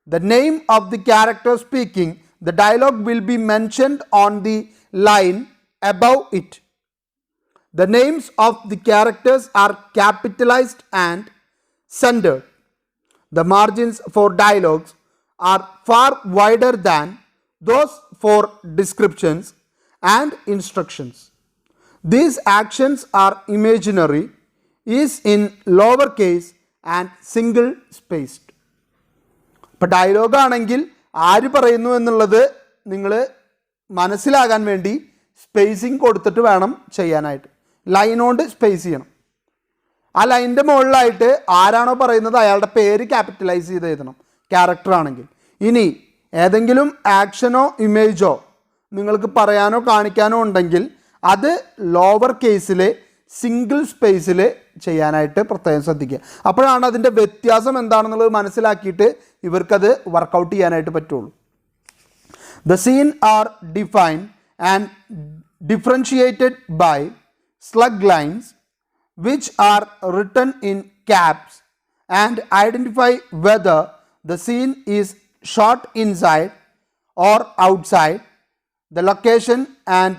The name of the character speaking the dialogue will be mentioned on the line above it. The names of the characters are capitalized and centered. The margins for dialogues are far wider than those for descriptions and instructions. These actions are imaginary, is in lowercase and single spaced. ഇപ്പോൾ ഡയലോഗ് ആണെങ്കിൽ ആര് പറയുന്നു എന്നുള്ളത് നിങ്ങൾ മനസ്സിലാകാൻ വേണ്ടി സ്പേസിങ് കൊടുത്തിട്ട് വേണം ചെയ്യാനായിട്ട്. ലൈൻ കൊണ്ട് സ്പേസ് ചെയ്യണം. ആ ലൈനിൻ്റെ മുകളിലായിട്ട് ആരാണോ പറയുന്നത് അയാളുടെ പേര് ക്യാപിറ്റലൈസ് ചെയ്ത് എഴുതണം, ക്യാരക്ടർ ആണെങ്കിൽ. ഇനി ഏതെങ്കിലും ആക്ഷനോ ഇമേജോ നിങ്ങൾക്ക് പറയാനോ കാണിക്കാനോ ഉണ്ടെങ്കിൽ അത് ലോവർ കേസിൽ സിംഗിൾ സ്പേസിൽ ചെയ്യാനായിട്ട് പ്രത്യേകം ശ്രദ്ധിക്കുക. അപ്പോഴാണ് അതിൻ്റെ വ്യത്യാസം എന്താണെന്നുള്ളത് മനസ്സിലാക്കിയിട്ട് ഇവർക്കത് വർക്കൗട്ട് ചെയ്യാനായിട്ട് പറ്റുള്ളൂ. The scene are defined and differentiated by slug lines which are written in caps and identify whether the scene is shot inside or outside, the location and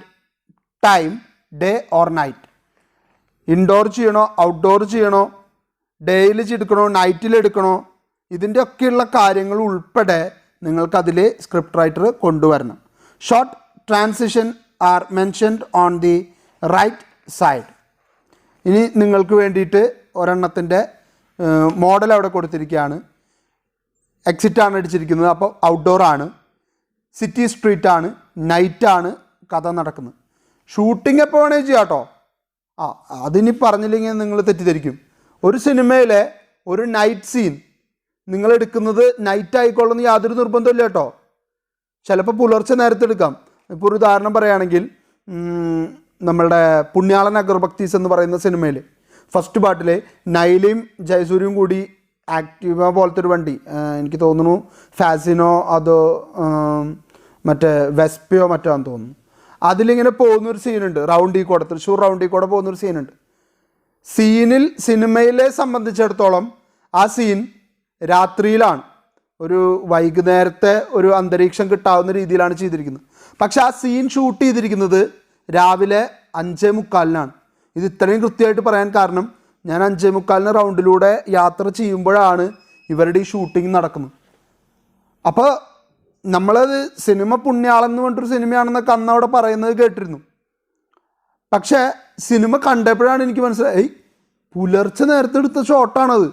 time, day or night. Indoor ചെയ്യണോ ഔട്ട്ഡോർ ചെയ്യണോ, ഡേയിൽ എടുക്കണോ നൈറ്റിൽ എടുക്കണോ, ഇതിൻ്റെ ഒക്കെയുള്ള കാര്യങ്ങൾ ഉൾപ്പെടെ നിങ്ങൾക്കതിൽ സ്ക്രിപ്റ്റ് റൈറ്റർ കൊണ്ടുവരണം. Short transition are mentioned on the right side. ഇനി നിങ്ങൾക്ക് വേണ്ടിയിട്ട് ഒരെണ്ണത്തിൻ്റെ മോഡൽ അവിടെ കൊടുത്തിരിക്കുകയാണ്. എക്സിറ്റാണ് അടിച്ചിരിക്കുന്നത്, അപ്പോൾ ഔട്ട്ഡോർ ആണ്, സിറ്റി സ്ട്രീറ്റാണ്, നൈറ്റാണ് കഥ നടക്കുന്നത്. ഷൂട്ടിംഗ് എപ്പോൾ വേണേൽ ചെയ്യാം കേട്ടോ. അതിനി പറഞ്ഞില്ലെങ്കിൽ നിങ്ങൾ തെറ്റിദ്ധരിക്കും. ഒരു സിനിമയിലെ ഒരു നൈറ്റ് സീൻ നിങ്ങൾ എടുക്കുന്നത് നൈറ്റ് ആയിക്കൊള്ളുന്ന യാതൊരു നിർബന്ധമില്ല കേട്ടോ. ചിലപ്പോൾ പുലർച്ചെ നേരത്തെ എടുക്കാം. ഇപ്പോൾ ഒരു ഉദാഹരണം പറയുകയാണെങ്കിൽ നമ്മളുടെ പുണ്യാളൻ അഗർഭക്തീസ് എന്ന് പറയുന്ന സിനിമയിൽ ഫസ്റ്റ് പാർട്ടിൽ നൈലയും ജയസൂര്യയും കൂടി ആക്റ്റീവ പോലത്തെ ഒരു വണ്ടി, എനിക്ക് തോന്നുന്നു ഫാസിനോ അതോ മറ്റേ വെസ്പയോ മറ്റോ ആണെന്ന് തോന്നുന്നു, അതിലിങ്ങനെ പോകുന്നൊരു സീനുണ്ട്. റൗണ്ടിൽ കൂടെ, തൃശ്ശൂർ റൗണ്ടിൽ കൂടെ പോകുന്നൊരു സീനുണ്ട്. സിനിമയിലെ സംബന്ധിച്ചിടത്തോളം ആ സീൻ രാത്രിയിലാണ്, ഒരു വൈകുന്നേരത്തെ ഒരു അന്തരീക്ഷം കിട്ടാവുന്ന രീതിയിലാണ് ചെയ്തിരിക്കുന്നത്. പക്ഷെ ആ സീൻ ഷൂട്ട് ചെയ്തിരിക്കുന്നത് രാവിലെ 5:45 ഇത് ഇത്രയും കൃത്യമായിട്ട് പറയാൻ കാരണം ഞാൻ 5:45 റൗണ്ടിലൂടെ യാത്ര ചെയ്യുമ്പോഴാണ് ഇവരുടെ ഈ ഷൂട്ടിംഗ് നടക്കുന്നത്. അപ്പോൾ നമ്മളത് സിനിമ പുണ്യാളെന്ന് പറഞ്ഞിട്ടൊരു സിനിമയാണെന്നൊക്കെ അന്ന് അവിടെ പറയുന്നത് കേട്ടിരുന്നു. പക്ഷേ സിനിമ കണ്ടപ്പോഴാണ് എനിക്ക് മനസ്സിലായി പുലർച്ചെ നേരത്തെ എടുത്ത ഷോട്ടാണത്.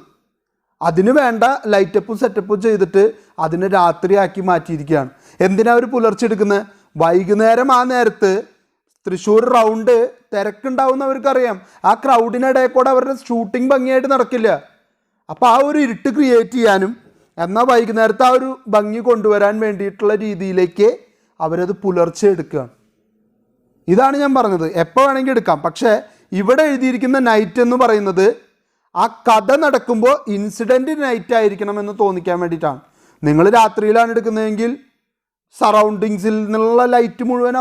അതിന് വേണ്ട ലൈറ്റപ്പും സെറ്റപ്പും ചെയ്തിട്ട് അതിനെ രാത്രിയാക്കി മാറ്റിയിരിക്കുകയാണ്. എന്തിനാ അവർ പുലർച്ചെ എടുക്കുന്നത്? വൈകുന്നേരം ആ നേരത്ത് തൃശ്ശൂർ റൗണ്ട് തിരക്കുണ്ടാവുമെന്ന് അവർക്കറിയാം. ആ ക്രൗഡിനിടയിൽ കൂടെ അവരുടെ ഷൂട്ടിംഗ് ഭംഗിയായിട്ട് നടക്കില്ല. അപ്പോൾ ആ ഒരു ഇരുട്ട് ക്രിയേറ്റ് ചെയ്യാനും എന്നാൽ വൈകുന്നേരത്തെ ആ ഒരു ഭംഗി കൊണ്ടുവരാൻ വേണ്ടിയിട്ടുള്ള രീതിയിലേക്ക് അവരത് പുലർച്ചെ എടുക്കുകയാണ്. ഇതാണ് ഞാൻ പറഞ്ഞത്, എപ്പോൾ വേണമെങ്കിൽ എടുക്കാം. പക്ഷേ ഇവിടെ എഴുതിയിരിക്കുന്ന നൈറ്റ് എന്ന് പറയുന്നത് ആ കഥ നടക്കുമ്പോൾ ഇൻസിഡൻറ്റ് നൈറ്റ് ആയിരിക്കണം എന്ന് തോന്നിക്കാൻ വേണ്ടിയിട്ടാണ്. നിങ്ങൾ രാത്രിയിലാണ് എടുക്കുന്നതെങ്കിൽ സറൗണ്ടിങ്സിൽ നിന്നുള്ള ലൈറ്റ് മുഴുവൻ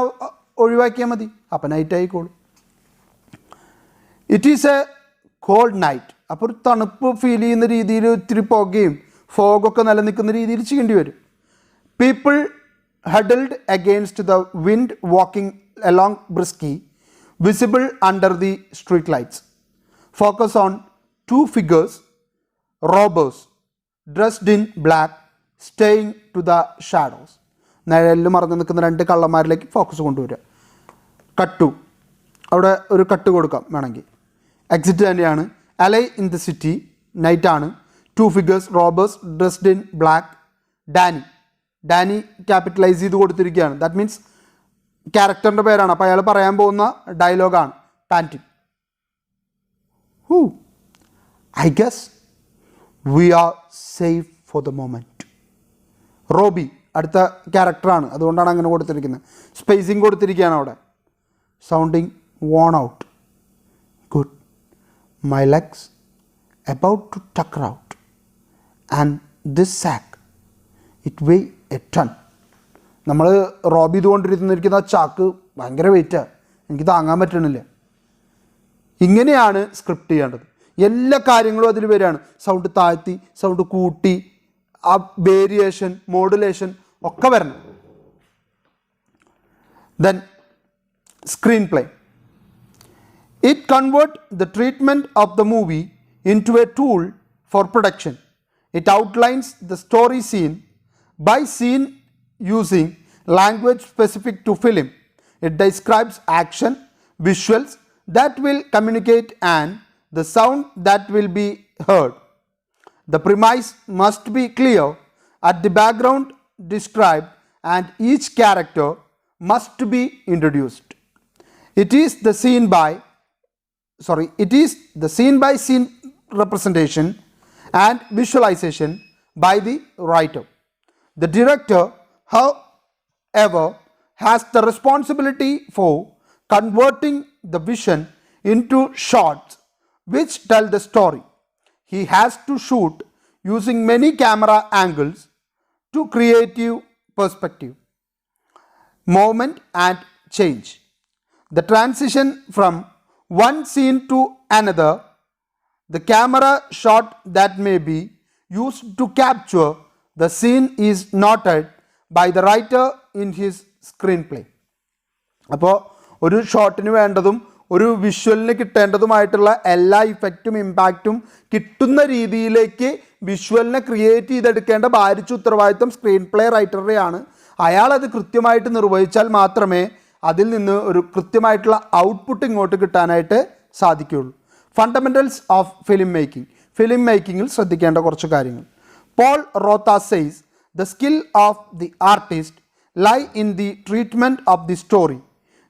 ഒഴിവാക്കിയാൽ മതി, അപ്പം നൈറ്റ് ആയിക്കോളും. It is a cold night. അപ്പോൾ ഒരു തണുപ്പ് ഫീൽ ചെയ്യുന്ന രീതിയിൽ ഇത്തിരി പുകയും ഫോഗൊക്കെ നിലനിൽക്കുന്ന രീതിയിൽ ചെയ്യേണ്ടി വരും. People huddled against the wind walking along briskly visible under the street lights. Focus on 2 figures, robbers dressed in black staying to the shadows. നിഴലിൽ മറന്നു നിൽക്കുന്ന 2 കള്ളന്മാരിലേക്ക് ഫോക്കസ് കൊണ്ടുവരിക. കട്ടു, അവിടെ ഒരു കട്ട് കൊടുക്കാം വേണമെങ്കിൽ. എക്സിറ്റ് തന്നെയാണ്. അലൈ ഇൻ ദി സിറ്റി, നൈറ്റാണ്. 2 figures, robbers dressed in black. Danny capitalise ചെയ്ത് കൊടുത്തിരിക്കുകയാണ്. ദാറ്റ് മീൻസ് ക്യാരക്ടറിൻ്റെ പേരാണ്. അപ്പോൾ അയാൾ പറയാൻ പോകുന്ന ഡയലോഗാണ് പാൻറ്റിൻ. I guess we are safe for the moment. Robbie അടുത്ത ക്യാരക്ടറാണ്, അതുകൊണ്ടാണ് അങ്ങനെ കൊടുത്തിരിക്കുന്നത്. സ്പേസിങ് കൊടുത്തിരിക്കുകയാണ് അവിടെ. Sounding worn out. Good. My legs about to tucker out. And this sack, it weigh a ton. നമ്മൾ റോബി ഇതുകൊണ്ടിരിക്കുന്ന ചാക്ക് ഭയങ്കര വെയിറ്റാണ്, എനിക്ക് താങ്ങാൻ പറ്റണില്ല. ഇങ്ങനെയാണ് സ്ക്രിപ്റ്റ് ചെയ്യേണ്ടത്. എല്ലാ കാര്യങ്ങളും അതിൽ വരികയാണ്. സൗണ്ട് താഴ്ത്തി, സൗണ്ട് കൂട്ടി, ആ വേരിയേഷൻ, മോഡുലേഷൻ ഒക്കെ വരണം. Then screenplay. It convert the treatment of the movie into a tool for production. It outlines the story scene by scene using language specific to film. It describes action, visuals that will communicate and the sound that will be heard. The premise must be clear at the background described and each character must be introduced. It is the scene by scene representation and visualization by the writer. The director however, has the responsibility for converting the vision into shots which tell the story. He has to shoot using many camera angles to creative perspective, movement and change. The transition from one scene to another, the camera shot that may be used to capture the scene is noted by the writer in his screenplay. അപ്പോൾ ഒരു ഷോട്ടിന് വേണ്ടതും ഒരു വിഷ്വലിന് കിട്ടേണ്ടതുമായിട്ടുള്ള എല്ലാ ഇഫക്റ്റും ഇമ്പാക്റ്റും കിട്ടുന്ന രീതിയിലേക്ക് വിഷ്വലിനെ ക്രിയേറ്റ് ചെയ്തെടുക്കേണ്ട ഭാരിച്ച ഉത്തരവാദിത്വം സ്ക്രീൻ പ്ലേ റൈറ്ററുടെയാണ്. അയാളത് കൃത്യമായിട്ട് നിർവഹിച്ചാൽ മാത്രമേ അതിൽ നിന്ന് ഒരു കൃത്യമായിട്ടുള്ള ഔട്ട്പുട്ട് ഇങ്ങോട്ട് കിട്ടാനായിട്ട് സാധിക്കുകയുള്ളൂ. ഫണ്ടമെൻ്റൽസ് ഓഫ് ഫിലിം മേക്കിങ്ങിൽ ശ്രദ്ധിക്കേണ്ട കുറച്ച് കാര്യങ്ങൾ. Paul Rotha says the skill of the artist lie in the treatment of the story,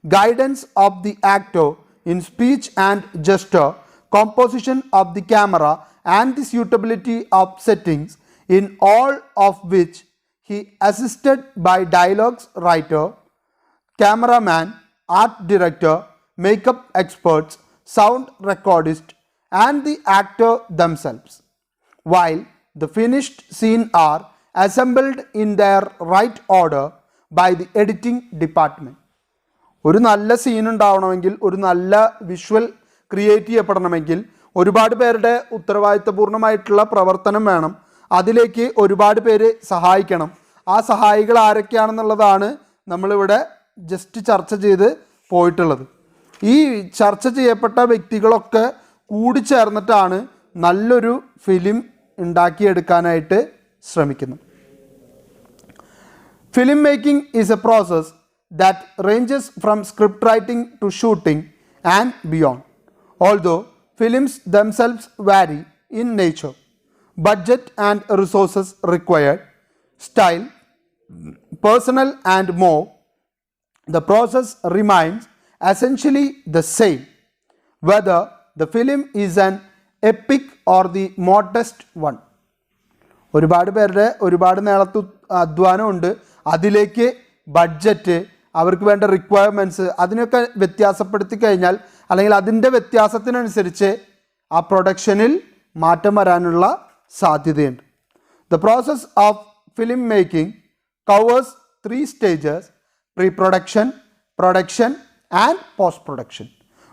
guidance of the actor in speech and gesture, composition of the camera and the suitability of settings, in all of which he assisted by dialogues writer, cameraman, art director, makeup experts, sound recordist and the actor themselves, while the finished scene are assembled in their right order by the editing department. ഒരു നല്ല സീൻ ഉണ്ടാവണമെങ്കിൽ, ഒരു നല്ല വിഷ്വൽ ക്രിയേറ്റ് ചെയ്യപ്പെടണമെങ്കിൽ ഒരുപാട് പേരുടെ ഉത്തരവാദിത്തപൂർണ്ണമായിട്ടുള്ള പ്രവർത്തനം വേണം. അതിലേക്ക് ഒരുപാട് പേര് സഹായിക്കണം. ആ സഹായികൾ ആരൊക്കെയാണെന്നുള്ളതാണ് നമ്മളിവിടെ ജസ്റ്റ് ചർച്ച ചെയ്ത് പോയിട്ടുള്ളത്. ഈ ചർച്ച ചെയ്യപ്പെട്ട വ്യക്തികളൊക്കെ കൂടിച്ചേർന്നിട്ടാണ് നല്ലൊരു ഫിലിം ഉണ്ടാക്കിയെടുക്കാനായിട്ട് ശ്രമിക്കുന്നത്. Film making is A process that ranges from script writing to shooting and beyond. Although films themselves vary in nature, budget and resources required, style, personnel and more, the process remains essentially the same, whether the film is an epic or the modest one. ഒരുപാട് പേരുടെ ഒരുപാട് നേരത്തെ അധ്വാനമുണ്ട്. അതിലേക്ക് ബഡ്ജറ്റ്, അവർക്ക് വേണ്ട റിക്വയർമെൻറ്റ്സ്, അതിനൊക്കെ വ്യത്യാസപ്പെടുത്തി കഴിഞ്ഞാൽ അല്ലെങ്കിൽ അതിൻ്റെ വ്യത്യാസത്തിനനുസരിച്ച് ആ പ്രൊഡക്ഷനിൽ മാറ്റം വരാനുള്ള സാധ്യതയുണ്ട്. The process of film making covers 3 stages: pre production, production and post production.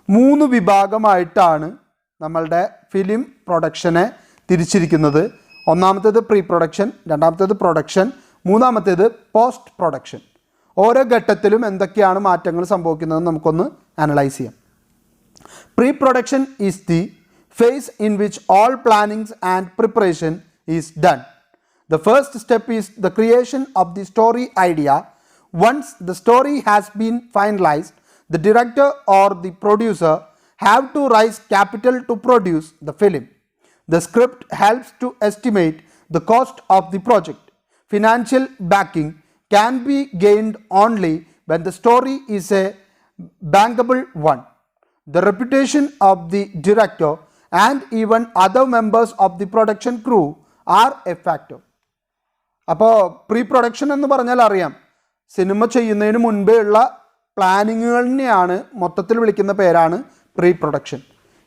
3 വിഭാഗമായിട്ടാണ് നമ്മളുടെ ഫിലിം പ്രൊഡക്ഷനെ തിരിച്ചിരിക്കുന്നത്. ഒന്നാമത്തേത് പ്രീ പ്രൊഡക്ഷൻ, രണ്ടാമത്തേത് പ്രൊഡക്ഷൻ, മൂന്നാമത്തേത് പോസ്റ്റ് പ്രൊഡക്ഷൻ. ഓരോ ഘട്ടത്തിലും എന്തൊക്കെയാണ് മാറ്റങ്ങൾ സംഭവിക്കുന്നതെന്ന് നമുക്കൊന്ന് അനലൈസ് ചെയ്യാം. Pre production is the phase in which all plannings and preparation is done. The first step is the creation of the story idea. Once the story has been finalized, the director or the producer have to raise capital to produce the film. The script helps to estimate the cost of the project. Financial backing can be gained only when the story is a bankable one. The reputation of the director and even other members of the production crew are a factor. അപ്പോൾ പ്രീ പ്രൊഡക്ഷൻ എന്ന് പറഞ്ഞാൽ അറിയാം, സിനിമ ചെയ്യുന്നതിന് മുൻപേ ഉള്ള പ്ലാനിങ്ങുകളിനെയാണ് മൊത്തത്തിൽ വിളിക്കുന്ന പേരാണ് പ്രീ പ്രൊഡക്ഷൻ.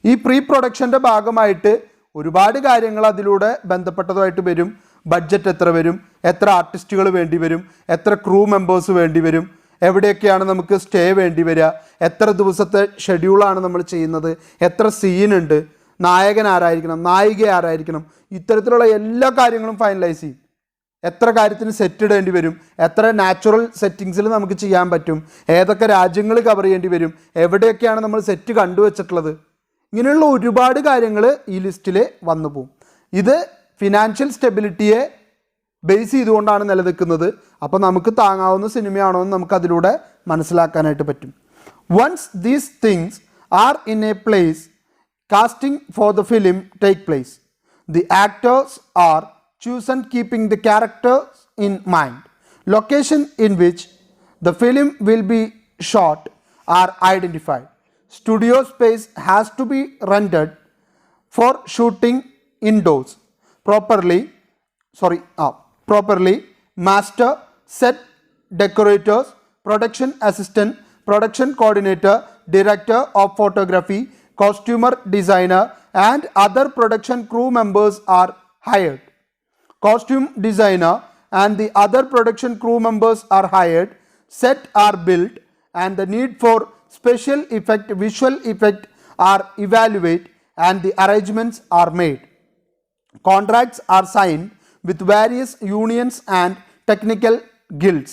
ഈ പ്രീ പ്രൊഡക്ഷൻ്റെ ഭാഗമായിട്ട് ഒരുപാട് കാര്യങ്ങൾ അതിലൂടെ ബന്ധപ്പെട്ടതായിട്ട് വരും. ബഡ്ജറ്റ് എത്ര വരും, എത്ര ആർട്ടിസ്റ്റുകൾ വേണ്ടി വരും, എത്ര ക്രൂ മെമ്പേഴ്സ് വേണ്ടി വരും, എവിടെയൊക്കെയാണ് നമുക്ക് സ്റ്റേ വേണ്ടി വരിക, എത്ര ദിവസത്തെ ഷെഡ്യൂളാണ് നമ്മൾ ചെയ്യുന്നത്, എത്ര സീനുണ്ട്, നായകൻ ആരായിരിക്കണം, നായിക ആരായിരിക്കണം, ഇത്തരത്തിലുള്ള എല്ലാ കാര്യങ്ങളും ഫൈനലൈസ് ചെയ്യും. എത്ര കാര്യത്തിന് സെറ്റ് ഇടേണ്ടി വരും, എത്ര നാച്ചുറൽ സെറ്റിങ്സിൽ നമുക്ക് ചെയ്യാൻ പറ്റും, ഏതൊക്കെ രാജ്യങ്ങൾ കവർ ചെയ്യേണ്ടി വരും, എവിടെയൊക്കെയാണ് നമ്മൾ സെറ്റ് കണ്ടുവച്ചിട്ടുള്ളത്, ഇങ്ങനെയുള്ള ഒരുപാട് കാര്യങ്ങൾ ഈ ലിസ്റ്റിൽ വന്നു പോകും. ഇത് ഫിനാൻഷ്യൽ സ്റ്റെബിലിറ്റിയെ ബേസ് ചെയ്തുകൊണ്ടാണ് നിലനിൽക്കുന്നത്. അപ്പോൾ നമുക്ക് താങ്ങാവുന്ന സിനിമയാണോ എന്ന് നമുക്ക് അതിലൂടെ മനസ്സിലാക്കാനായിട്ട് പറ്റും. Once these things are in a place, casting for the film take place. The actors are chosen keeping the characters in mind. Location in which the film will be shot are identified. Studio space has to be rented for shooting indoors. Properly master set decorators, production assistant, production coordinator, director of photography, costumer designer, and other production crew members are hired. Costume designer and the other production crew members are hired. Set are built, and the need for special effect, visual effect are evaluated, and the arrangements are made. Contracts are signed with various unions and technical guilds.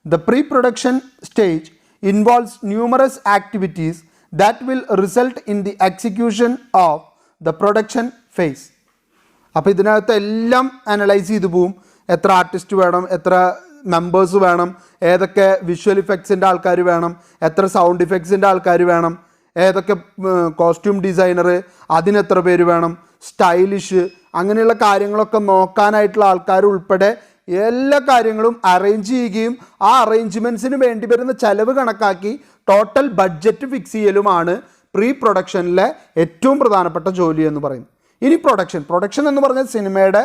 The pre-production stage involves numerous activities that will result in the execution of the production phase. അപ്പോൾ ഇതിനകത്ത് എല്ലാം അനലൈസ് ചെയ്തു പോവും. എത്ര ആർട്ടിസ്റ്റ് വേണം, എത്ര മെമ്പേഴ്സ് വേണം, ഏതൊക്കെ വിഷ്വൽ ഇഫക്ട്സിൻ്റെ ആൾക്കാർ വേണം, എത്ര സൗണ്ട് ഇഫക്ട്സിൻ്റെ ആൾക്കാർ വേണം, ഏതൊക്കെ കോസ്റ്റ്യൂം ഡിസൈനർ, അതിനെത്ര പേര് വേണം, സ്റ്റൈലിഷ്, അങ്ങനെയുള്ള കാര്യങ്ങളൊക്കെ നോക്കാനായിട്ടുള്ള ആൾക്കാർ ഉൾപ്പെടെ എല്ലാ കാര്യങ്ങളും അറേഞ്ച് ചെയ്യുകയും ആ അറേഞ്ച്മെൻറ്റ്സിന് വേണ്ടി വരുന്ന ചിലവ് കണക്കാക്കി ടോട്ടൽ ബഡ്ജറ്റ് ഫിക്സ് ചെയ്യലുമാണ് പ്രീ പ്രൊഡക്ഷനിലെ ഏറ്റവും പ്രധാനപ്പെട്ട ജോലി എന്ന് പറയുന്നത്. ഇനി പ്രൊഡക്ഷൻ എന്ന് പറഞ്ഞാൽ സിനിമയുടെ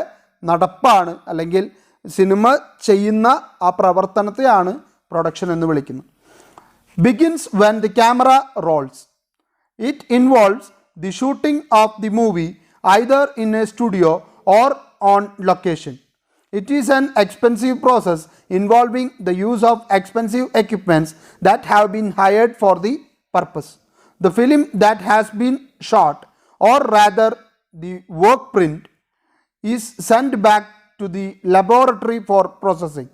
നടപ്പാണ്, അല്ലെങ്കിൽ സിനിമ ചെയ്യുന്ന ആ പ്രവർത്തനത്തെയാണ് പ്രൊഡക്ഷൻ എന്ന് വിളിക്കുന്നത്. Begins when the camera rolls. It involves the shooting of the movie either in a studio or on location. It is an expensive process involving the use of expensive equipments that have been hired for the purpose. The film that has been shot, or rather the work print, is sent back to the laboratory for processing.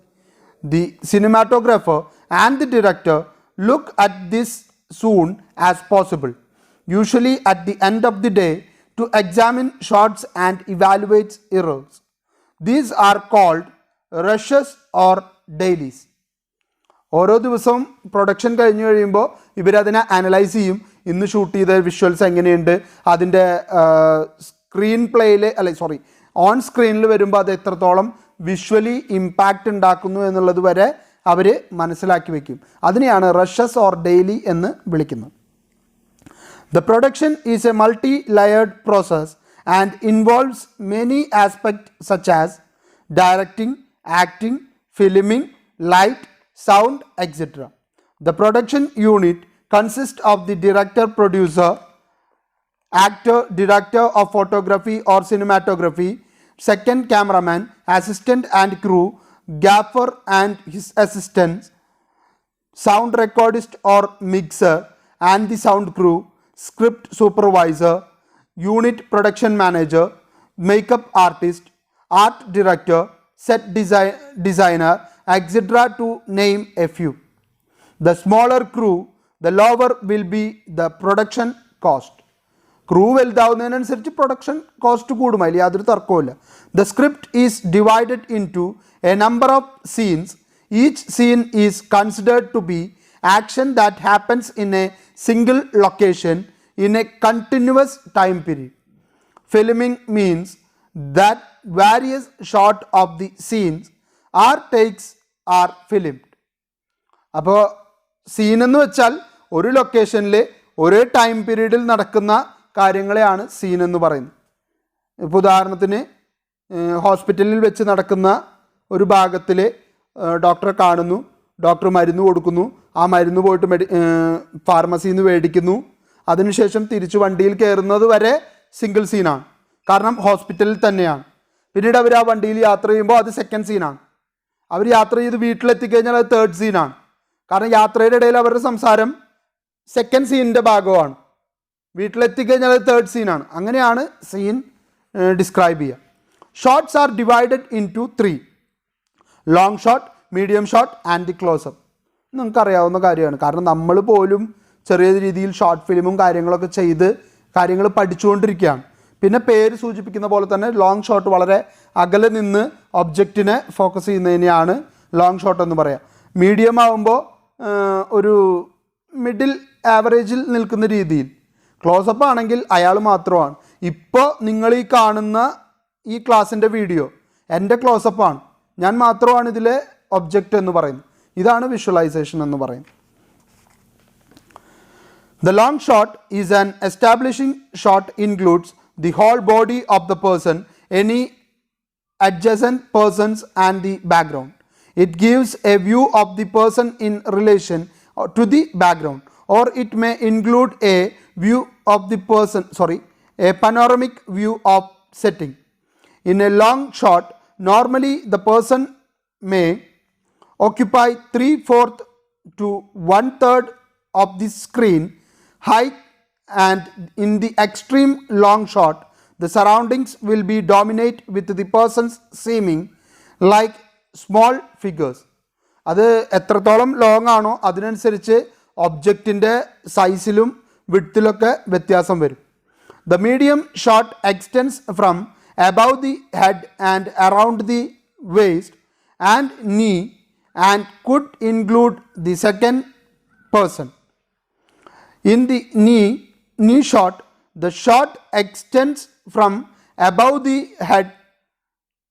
The cinematographer and the director look at this soon as possible, usually at the end of the day, to examine shots and evaluate errors. These are called rushes or dailies. ഓരോ ദിവസവും പ്രൊഡക്ഷൻ കഴിഞ്ഞ് കഴിയുമ്പോൾ ഇവരതിനെ അനലൈസ് ചെയ്യും. ഇന്ന് ഷൂട്ട് ചെയ്ത വിഷ്വൽസ് എങ്ങനെയുണ്ട്, അതിൻ്റെ ഓൺ സ്ക്രീനിൽ വരുമ്പോൾ അത് എത്രത്തോളം വിഷ്വലി ഇമ്പാക്റ്റ് ഉണ്ടാക്കുന്നു എന്നുള്ളത് വരെ അവർ മനസ്സിലാക്കി വയ്ക്കും. അതിനെയാണ് റഷസ് ഓർ ഡെയിലി എന്ന് വിളിക്കുന്നത്. The production is a multi-layered process and involves many aspects such as directing, acting, filming, light, sound, etc. The production unit consists of the director, producer, actor, director of photography or cinematography, second cameraman, assistant and crew, gaffer and his assistants, sound recordist or mixer and the sound crew, script supervisor, unit production manager, makeup artist, art director, set designer, etc. to name a few. The smaller crew, the lower will be the production cost. Crew വലുതാവുന്നതിനനുസരിച്ച് പ്രൊഡക്ഷൻ കോസ്റ്റ് കൂടും, അതിൽ യാതൊരു തർക്കവുമില്ല. The script is divided into a number of scenes. Each scene is considered to be action that happens in a single location in a continuous time period. Filming means that various shots of the scenes or takes are filmed. അപ്പോൾ സീൻ എന്ന് വെച്ചാൽ ഒരു ലൊക്കേഷനിൽ ഒരേ ടൈം പീരീഡിൽ നടക്കുന്ന കാര്യങ്ങളെയാണ് സീൻ എന്ന് പറയുന്നത്. ഇപ്പോൾ ഉദാഹരണത്തിന് ഹോസ്പിറ്റലിൽ വെച്ച് നടക്കുന്ന ഒരു ഭാഗത്തിൽ ഡോക്ടറെ കാണുന്നു, ഡോക്ടർ മരുന്ന് കൊടുക്കുന്നു, ആ മരുന്ന് പോയിട്ട് ഫാർമസിയിൽ നിന്ന് മേടിക്കുന്നു, അതിനുശേഷം തിരിച്ച് വണ്ടിയിൽ കയറുന്നത് വരെ സിംഗിൾ സീനാണ്, കാരണം ഹോസ്പിറ്റലിൽ തന്നെയാണ്. പിന്നീട് അവർ ആ വണ്ടിയിൽ യാത്ര ചെയ്യുമ്പോൾ അത് സെക്കൻഡ് സീനാണ്. അവർ യാത്ര ചെയ്ത് വീട്ടിലെത്തിക്കഴിഞ്ഞാൽ അത് തേർഡ് സീനാണ്, കാരണം യാത്രയുടെ ഇടയിൽ അവരുടെ സംസാരം സെക്കൻഡ് സീനിൻ്റെ ഭാഗമാണ്. വീട്ടിലെത്തിക്കഴിഞ്ഞാൽ അത് തേർഡ് സീനാണ്. അങ്ങനെയാണ് സീൻ ഡിസ്ക്രൈബ് ചെയ്യുക. Shots are divided into 3: long shot, medium shot and the close up. നിങ്ങൾക്കറിയാവുന്ന കാര്യമാണ്, കാരണം നമ്മൾ പോലും ചെറിയ രീതിയിൽ ഷോർട്ട് ഫിലിമും കാര്യങ്ങളൊക്കെ ചെയ്ത് കാര്യങ്ങൾ പഠിച്ചുകൊണ്ടിരിക്കുകയാണ്. പിന്നെ പേര് സൂചിപ്പിക്കുന്ന പോലെ തന്നെ ലോങ് ഷോട്ട് വളരെ അകലെ നിന്ന് ഒബ്ജക്റ്റിനെ ഫോക്കസ് ചെയ്യുന്നതിനെയാണ് ലോങ് ഷോട്ട് എന്ന് പറയാം. മീഡിയം ആകുമ്പോൾ ഒരു മിഡിൽ ആവറേജിൽ നിൽക്കുന്ന രീതിയിൽ. ക്ലോസപ്പ് ആണെങ്കിൽ അയാൾ മാത്രമാണ്. ഇപ്പോൾ നിങ്ങൾ ഈ കാണുന്ന ഈ ക്ലാസ്സിൻ്റെ വീഡിയോ എൻ്റെ ക്ലോസപ്പാണ്, ഞാൻ മാത്രമാണ് ഇതിലെ ഒബ്ജക്റ്റ് എന്ന് പറയുന്നത്. ഇതാണ് വിഷ്വലൈസേഷൻ എന്ന് പറയുന്നത്. The long shot is an establishing shot, includes the whole body of the person, any adjacent persons and the background. It gives a view of the person in relation to the background, or it may include a view of the person, a panoramic view of setting. In a long shot, normally the person may occupy 3/4 to 1/3 of the screen height, and in the extreme long shot, the surroundings will be dominate with the persons seeming like small figures. അത് എത്രത്തോളം ലോങ് ആണോ അതിനനുസരിച്ച് ഒബ്ജക്റ്റിൻ്റെ സൈസിലും വിഡ്ത്തിലൊക്കെ വ്യത്യാസം വരും. The medium shot extends from above the head and around the waist and knee and could include the second person. In the knee shot, the shot extends from above the head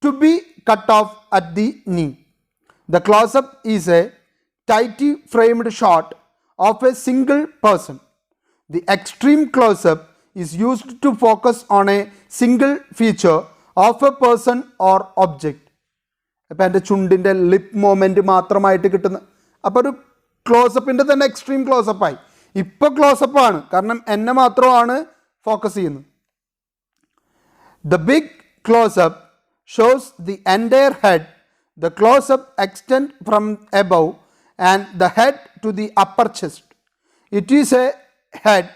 to be cut off at the knee. The close-up is a tightly framed shot of a single person. The extreme close-up is used to focus on a single feature of a person or object. അപ്പോൾ എൻ്റെ ചുണ്ടിൻ്റെ ലിപ്പ് മൂമെൻറ്റ് മാത്രമായിട്ട് കിട്ടുന്ന അപ്പോൾ ഒരു ക്ലോസപ്പിൻ്റെ തന്നെ എക്സ്ട്രീം ക്ലോസപ്പായി. ഇപ്പോൾ ക്ലോസപ്പാണ് കാരണം എന്നെ മാത്രമാണ് ഫോക്കസ് ചെയ്യുന്നത്. The big close-up shows the entire head. The close-up extends from above and the head to the upper chest. It is a head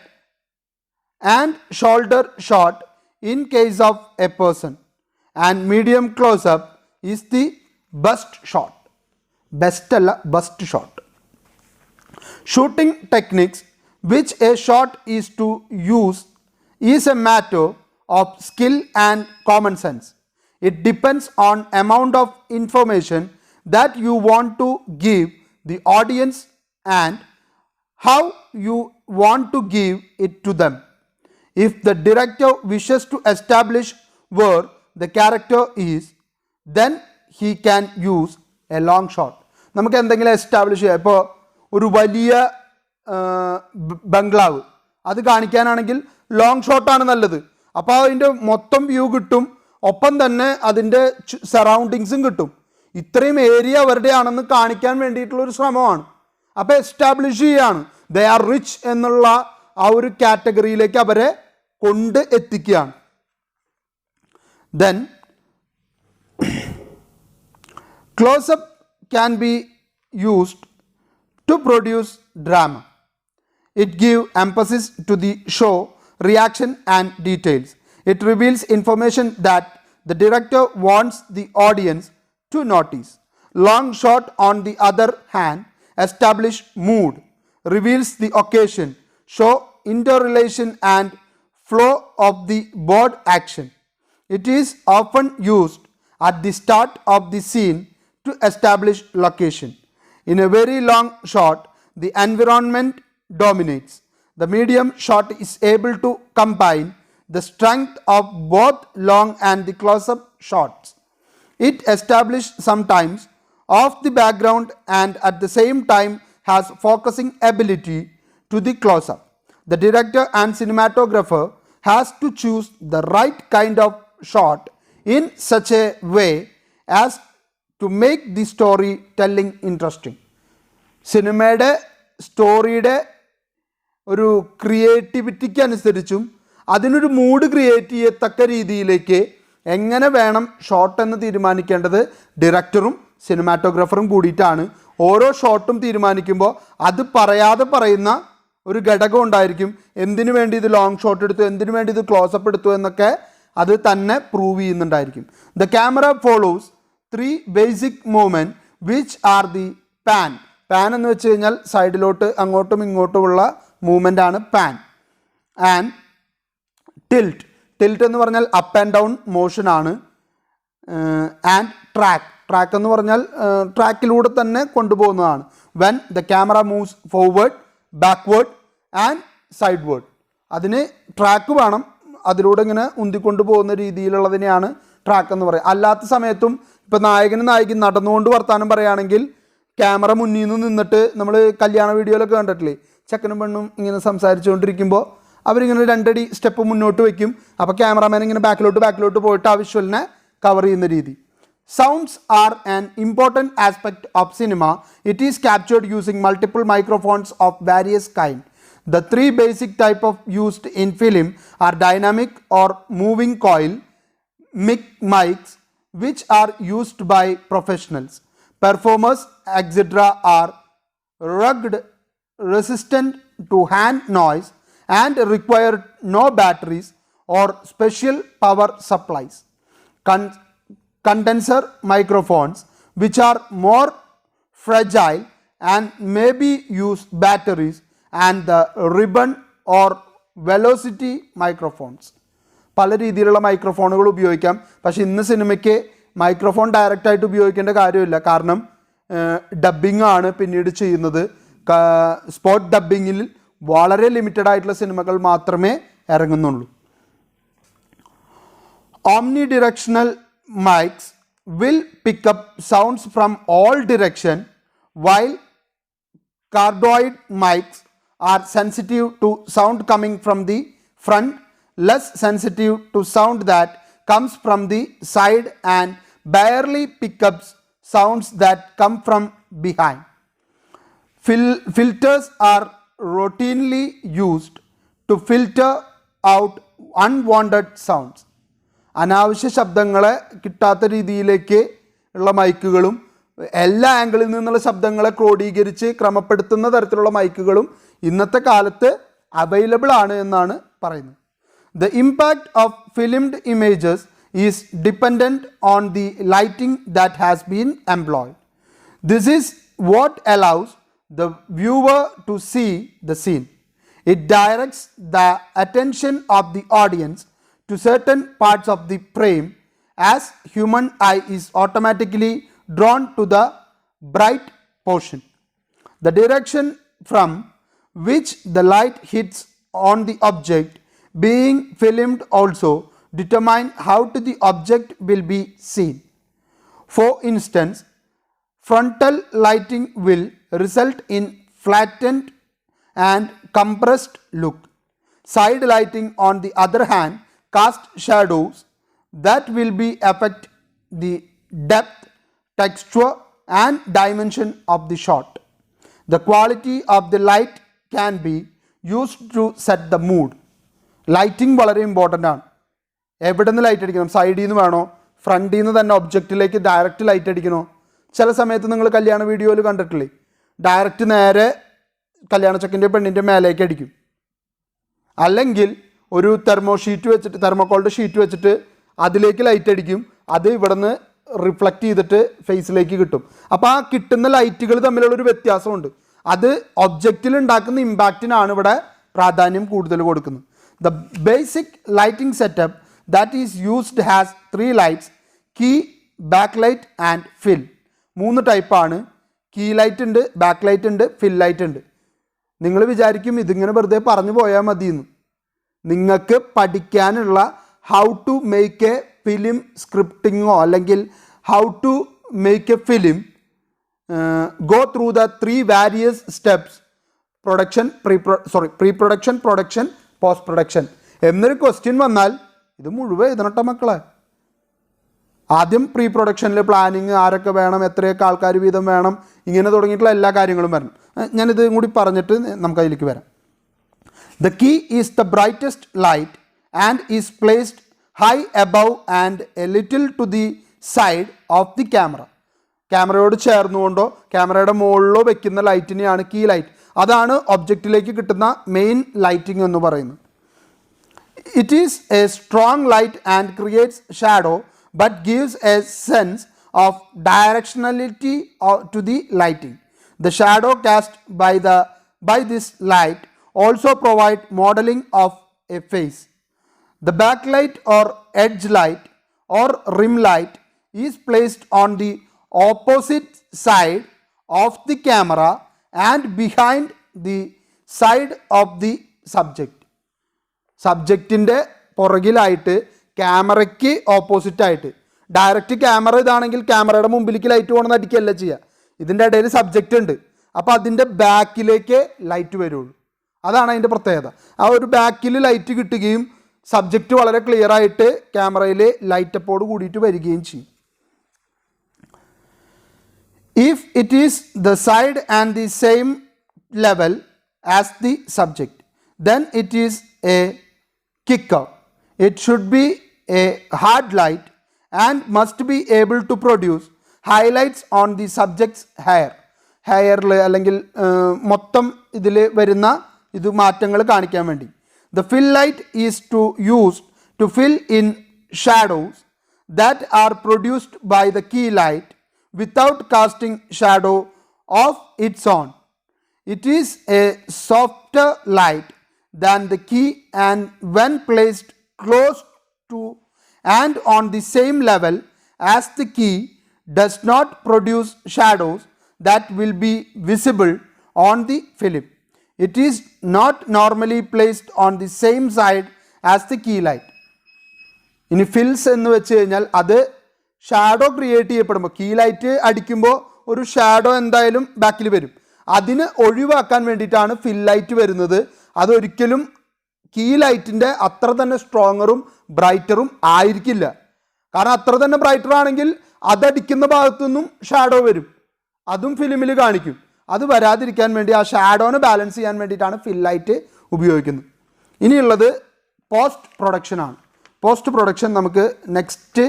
and shoulder shot in case of a person, and medium close-up is the bust shot. Best alla bust shot. Shooting techniques which a shot is to use is a matter of skill and common sense. It depends on amount of information that you want to give the audience and how you want to give it to them. If the director wishes to establish where the character is, then he can use a long shot. നമുക്ക് എന്തെങ്കിലും എസ്റ്റാബ്ലിഷ് ചെയ്യാം. ഇപ്പോൾ ഒരു വലിയ ബംഗ്ലാവ് അത് കാണിക്കാനാണെങ്കിൽ ലോങ് ഷോട്ടാണ് നല്ലത്. അപ്പോൾ അതിൻ്റെ മൊത്തം വ്യൂ കിട്ടും, ഒപ്പം തന്നെ അതിൻ്റെ സറൗണ്ടിങ്സും കിട്ടും. ഇത്രയും ഏരിയ അവരുടെ ആണെന്ന് കാണിക്കാൻ വേണ്ടിയിട്ടുള്ളൊരു ശ്രമമാണ്. അപ്പോൾ എസ്റ്റാബ്ലിഷ് ചെയ്യുകയാണ്. ദേ ആർ റിച്ച് എന്നുള്ള ആ ഒരു കാറ്റഗറിയിലേക്ക് അവരെ കൊണ്ട് എത്തിക്കുകയാണ്. Then close-up can be used to produce drama. It gives emphasis to the show, reaction and details. It reveals information that the director wants the audience to notice. Long shot, on the other hand, establish mood, reveals the occasion, show interrelation and flow of the board action. It is often used at the start of the scene to establish location. In a very long shot, the environment dominates. The medium shot is able to combine the strength of both long and the close-up shots. It establishes sometimes of the background and at the same time has focusing ability to the close-up. The director and cinematographer has to choose the right kind of shot in such a way as to make the story telling interesting. സിനിമയുടെ സ്റ്റോറിയുടെ ഒരു ക്രിയേറ്റിവിറ്റിക്ക് അനുസരിച്ചും അതിനൊരു മൂഡ് ക്രിയേറ്റ് ചെയ്യത്തക്ക രീതിയിലേക്ക് എങ്ങനെ വേണം ഷോട്ട് എന്ന് തീരുമാനിക്കേണ്ടത് ഡയറക്ടറും സിനിമാറ്റോഗ്രാഫറും കൂടിയിട്ടാണ്. ഓരോ ഷോട്ടും തീരുമാനിക്കുമ്പോൾ അത് പറയാതെ പറയുന്ന ഒരു ഘടകം ഉണ്ടായിരിക്കും. എന്തിനു വേണ്ടി ഇത് ലോങ് ഷോട്ട് എടുത്തു, എന്തിനു വേണ്ടി ഇത് ക്ലോസപ്പ് എടുത്തു എന്നൊക്കെ അത് തന്നെ പ്രൂവ് ചെയ്യുന്നുണ്ടായിരിക്കും. The camera follows 3 basic movement which are the pan. Pan എന്ന് വെച്ച് കഴിഞ്ഞാൽ സൈഡിലോട്ട് അങ്ങോട്ടും ഇങ്ങോട്ടുമുള്ള മൂവ്മെൻ്റ് ആണ് പാൻ. And tilt. ടിൽറ്റ് എന്ന് പറഞ്ഞാൽ അപ്പ് ആൻഡ് ഡൗൺ മോഷൻ ആണ്. And track. ട്രാക്ക് എന്ന് പറഞ്ഞാൽ ട്രാക്കിലൂടെ തന്നെ കൊണ്ടുപോകുന്നതാണ്. When the camera moves forward, backward and sideward. അതിന് ട്രാക്ക് വേണം, അതിലൂടെ ഇങ്ങനെ ഉന്തിക്കൊണ്ട് പോകുന്ന രീതിയിലുള്ളതിനെയാണ് ട്രാക്ക് എന്ന് പറയുക. അല്ലാത്ത സമയത്തും ഇപ്പോൾ നായകനും നായികയും നടന്നുകൊണ്ട് വർത്താനം പറയുകയാണെങ്കിൽ ക്യാമറ മുന്നിൽ നിന്ന് നിന്നിട്ട് നമ്മൾ കല്യാണ വീഡിയോയിലൊക്കെ കണ്ടിട്ടില്ലേ, ചെക്കനും പെണ്ണും ഇങ്ങനെ സംസാരിച്ചുകൊണ്ടിരിക്കുമ്പോൾ അവരിങ്ങനെ 2 അടി സ്റ്റെപ്പ് മുന്നോട്ട് വയ്ക്കും. അപ്പോൾ ക്യാമറാമാൻ ഇങ്ങനെ ബാക്കിലോട്ട് പോയിട്ട് ആ വിഷ്വലിനെ കവർ ചെയ്യുന്ന രീതി. Sounds are an important aspect of cinema. It is captured using multiple microphones of various kind. The three basic type of used in film are dynamic or moving coil mics, which are used by professionals. Performers, etc. are rugged, resistant to hand noise, and require no batteries or special power supplies. Condenser microphones, which are more fragile and maybe use batteries, and the ribbon or velocity microphones. പല രീതിയിലുള്ള മൈക്രോഫോണുകൾ ഉപയോഗിക്കാം. പക്ഷേ ഇന്ന് സിനിമയ്ക്ക് മൈക്രോഫോൺ ഡയറക്റ്റായിട്ട് ഉപയോഗിക്കേണ്ട കാര്യമില്ല. കാരണം ഡബ്ബിംഗ് ആണ് പിന്നീട് ചെയ്യുന്നത്. സ്പോട്ട് ഡബ്ബിങ്ങിൽ വളരെ ലിമിറ്റഡ് ആയിട്ടുള്ള സിനിമകൾ മാത്രമേ ഇറങ്ങുന്നുള്ളൂ. Omnidirectional mics will pick up sounds from all directions, while cardioid mics are sensitive to sound coming from the front, less sensitive to sound that comes from the side, and barely pick up sounds that come from behind. Filters are routinely used to filter out unwanted sounds. അനാവശ്യ ശബ്ദങ്ങളെ കിട്ടാത്ത രീതിയിലേക്ക് ഉള്ള മൈക്കുകളും എല്ലാ ആംഗിളിൽ നിന്നുള്ള ശബ്ദങ്ങളെ ക്രോഡീകരിച്ച് ക്രമപ്പെടുത്തുന്ന തരത്തിലുള്ള മൈക്കുകളും ഇന്നത്തെ കാലത്ത് അവൈലബിൾ ആണ് എന്നാണ് പറയുന്നത്. The impact of filmed images is dependent on the lighting that has been employed. This is what allows the viewer to see the scene. It directs the attention of the audience to certain parts of the frame, as human eye is automatically drawn to the bright portion. The direction from which the light hits on the object being filmed also determine how the object will be seen. For instance, frontal lighting will result in flattened and compressed look. Side lighting, on the other hand, cast shadows that will be affect the depth, texture, and dimension of the shot. The quality of the light can be used to set the mood. Lighting വളരെ ഇമ്പോർട്ടൻ്റ് ആണ്. എവിടെ നിന്ന് ലൈറ്റ് അടിക്കണം? സൈഡിൽ നിന്ന് വേണോ, ഫ്രണ്ടിൽ നിന്ന് തന്നെ ഒബ്ജക്റ്റിലേക്ക് ഡയറക്റ്റ് ലൈറ്റ് അടിക്കണോ? ചില സമയത്ത് നിങ്ങൾ കല്യാണ വീഡിയോയിൽ കണ്ടിട്ടില്ലേ, ഡയറക്റ്റ് നേരെ കല്യാണ ചെക്കൻ്റെ പെണ്ണിൻ്റെ മേലേക്ക് അടിക്കും. അല്ലെങ്കിൽ ഒരു തെർമോക്കോളിൻ്റെ ഷീറ്റ് വെച്ചിട്ട് അതിലേക്ക് ലൈറ്റ് അടിക്കും. അത് ഇവിടെ നിന്ന് റിഫ്ലക്റ്റ് ചെയ്തിട്ട് ഫേസിലേക്ക് കിട്ടും. അപ്പോൾ ആ കിട്ടുന്ന ലൈറ്റുകൾ തമ്മിലുള്ളൊരു വ്യത്യാസമുണ്ട്. അത് ഒബ്ജക്റ്റിൽ ഉണ്ടാക്കുന്ന ഇമ്പാക്റ്റിനാണ് ഇവിടെ പ്രാധാന്യം കൂടുതൽ കൊടുക്കുന്നത്. The basic lighting setup that is used has 3 lights: key, backlight and fill. 3 ടൈപ്പാണ്. കീ ലൈറ്റ് ഉണ്ട്, ബാക്ക് ലൈറ്റ് ഉണ്ട്, ഫിൽ ലൈറ്റ് ഉണ്ട്. നിങ്ങൾ വിചാരിക്കും ഇതിങ്ങനെ വെറുതെ പറഞ്ഞു പോയാൽ മതിയെന്ന്. നിങ്ങൾക്ക് പഠിക്കാനുള്ള how to make a film സ്ക്രിപ്റ്റിങ്ങോ അല്ലെങ്കിൽ how to make a film go through the 3 various steps: pre-production, production, post production. എന്നൊരു ക്വസ്റ്റ്യൻ വന്നാൽ ഇത് മുഴുവൻ എഴുതണട്ട മക്കളെ. ആദ്യം പ്രീ പ്രൊഡക്ഷനിൽ പ്ലാനിങ്, ആരൊക്കെ വേണം, എത്രയൊക്കെ ആൾക്കാർ വീതം വേണം, ഇങ്ങനെ തുടങ്ങിയിട്ടുള്ള എല്ലാ കാര്യങ്ങളും വരണം. ഞാനിത് കൂടി പറഞ്ഞിട്ട് നമുക്ക് അതിലേക്ക് വരാം. The key is the brightest light and is placed high above and a little to the side of the camera. ക്യാമറയോട് ചേർന്നുകൊണ്ടോ ക്യാമറയുടെ മുകളിലോ വെക്കുന്ന ലൈറ്റിനെയാണ് കീ ലൈറ്റ്. അതാണ് ഒബ്ജക്റ്റിലേക്ക് കിട്ടുന്ന മെയിൻ ലൈറ്റിംഗ് എന്ന് പറയുന്നത്. It is a strong light and creates shadow but gives a sense of directionality to the lighting. The shadow cast by this light also provide modeling of a face. The backlight or edge light or rim light is placed on the opposite side of the camera and behind the side of the subject. സബ്ജക്റ്റിൻ്റെ പുറകിലായിട്ട് ക്യാമറയ്ക്ക് ഓപ്പോസിറ്റായിട്ട്. ഡയറക്റ്റ് ക്യാമറ ഇതാണെങ്കിൽ ക്യാമറയുടെ മുമ്പിലേക്ക് ലൈറ്റ് പോകണമെന്ന് അടിക്കുകയല്ല ചെയ്യുക. ഇതിൻ്റെ ഇടയിൽ സബ്ജക്റ്റ് ഉണ്ട്. അപ്പോൾ അതിൻ്റെ ബാക്കിലേക്ക് ലൈറ്റ് വരുള്ളൂ. അതാണ് അതിൻ്റെ പ്രത്യേകത. ആ ഒരു ബാക്കിൽ ലൈറ്റ് കിട്ടുകയും സബ്ജക്റ്റ് വളരെ ക്ലിയർ ആയിട്ട് ക്യാമറയിൽ ലൈറ്റപ്പോട് കൂടിയിട്ട് വരികയും ചെയ്യും. If it is the side and the same level as the subject, then it is a kicker. It should be a hard light and must be able to produce highlights on the subject's hair. ഹെയറിൽ അല്ലെങ്കിൽ മൊത്തം ഇതിൽ വരുന്ന ഇത് മാറ്റങ്ങൾ കാണിക്കാൻ വേണ്ടി. The fill light is used to fill in shadows that are produced by the key light without casting shadow of its own. It is a softer light than the key, and when placed close to and on the same level as the key, does not produce shadows that will be visible on the film. It is not normally placed on the same side as the key light. ഇനി ഫിൽസ് എന്ന് വെച്ച് കഴിഞ്ഞാൽ അത് ഷാഡോ ക്രിയേറ്റ് ചെയ്യപ്പെടുമ്പോൾ കീ ലൈറ്റ് അടിക്കുമ്പോൾ ഒരു ഷാഡോ എന്തായാലും ബാക്കിൽ വരും. അതിന് ഒഴിവാക്കാൻ വേണ്ടിയിട്ടാണ് ഫിൽ ലൈറ്റ് വരുന്നത്. അതൊരിക്കലും കീ ലൈറ്റിൻ്റെ അത്ര തന്നെ സ്ട്രോങ്ങറും ബ്രൈറ്ററും ആയിരിക്കില്ല. കാരണം അത്ര തന്നെ ബ്രൈറ്റർ ആണെങ്കിൽ അതടിക്കുന്ന ഭാഗത്തുനിന്നും ഷാഡോ വരും, അതും ഫിലിമിൽ കാണിക്കും. അത് വരാതിരിക്കാൻ വേണ്ടി ആ ഷാഡോനെ ബാലൻസ് ചെയ്യാൻ വേണ്ടിയിട്ടാണ് ഫിൽ ലൈറ്റ് ഉപയോഗിക്കുന്നത്. ഇനിയുള്ളത് പോസ്റ്റ് പ്രൊഡക്ഷനാണ്. പോസ്റ്റ് പ്രൊഡക്ഷൻ നമുക്ക് നെക്സ്റ്റ്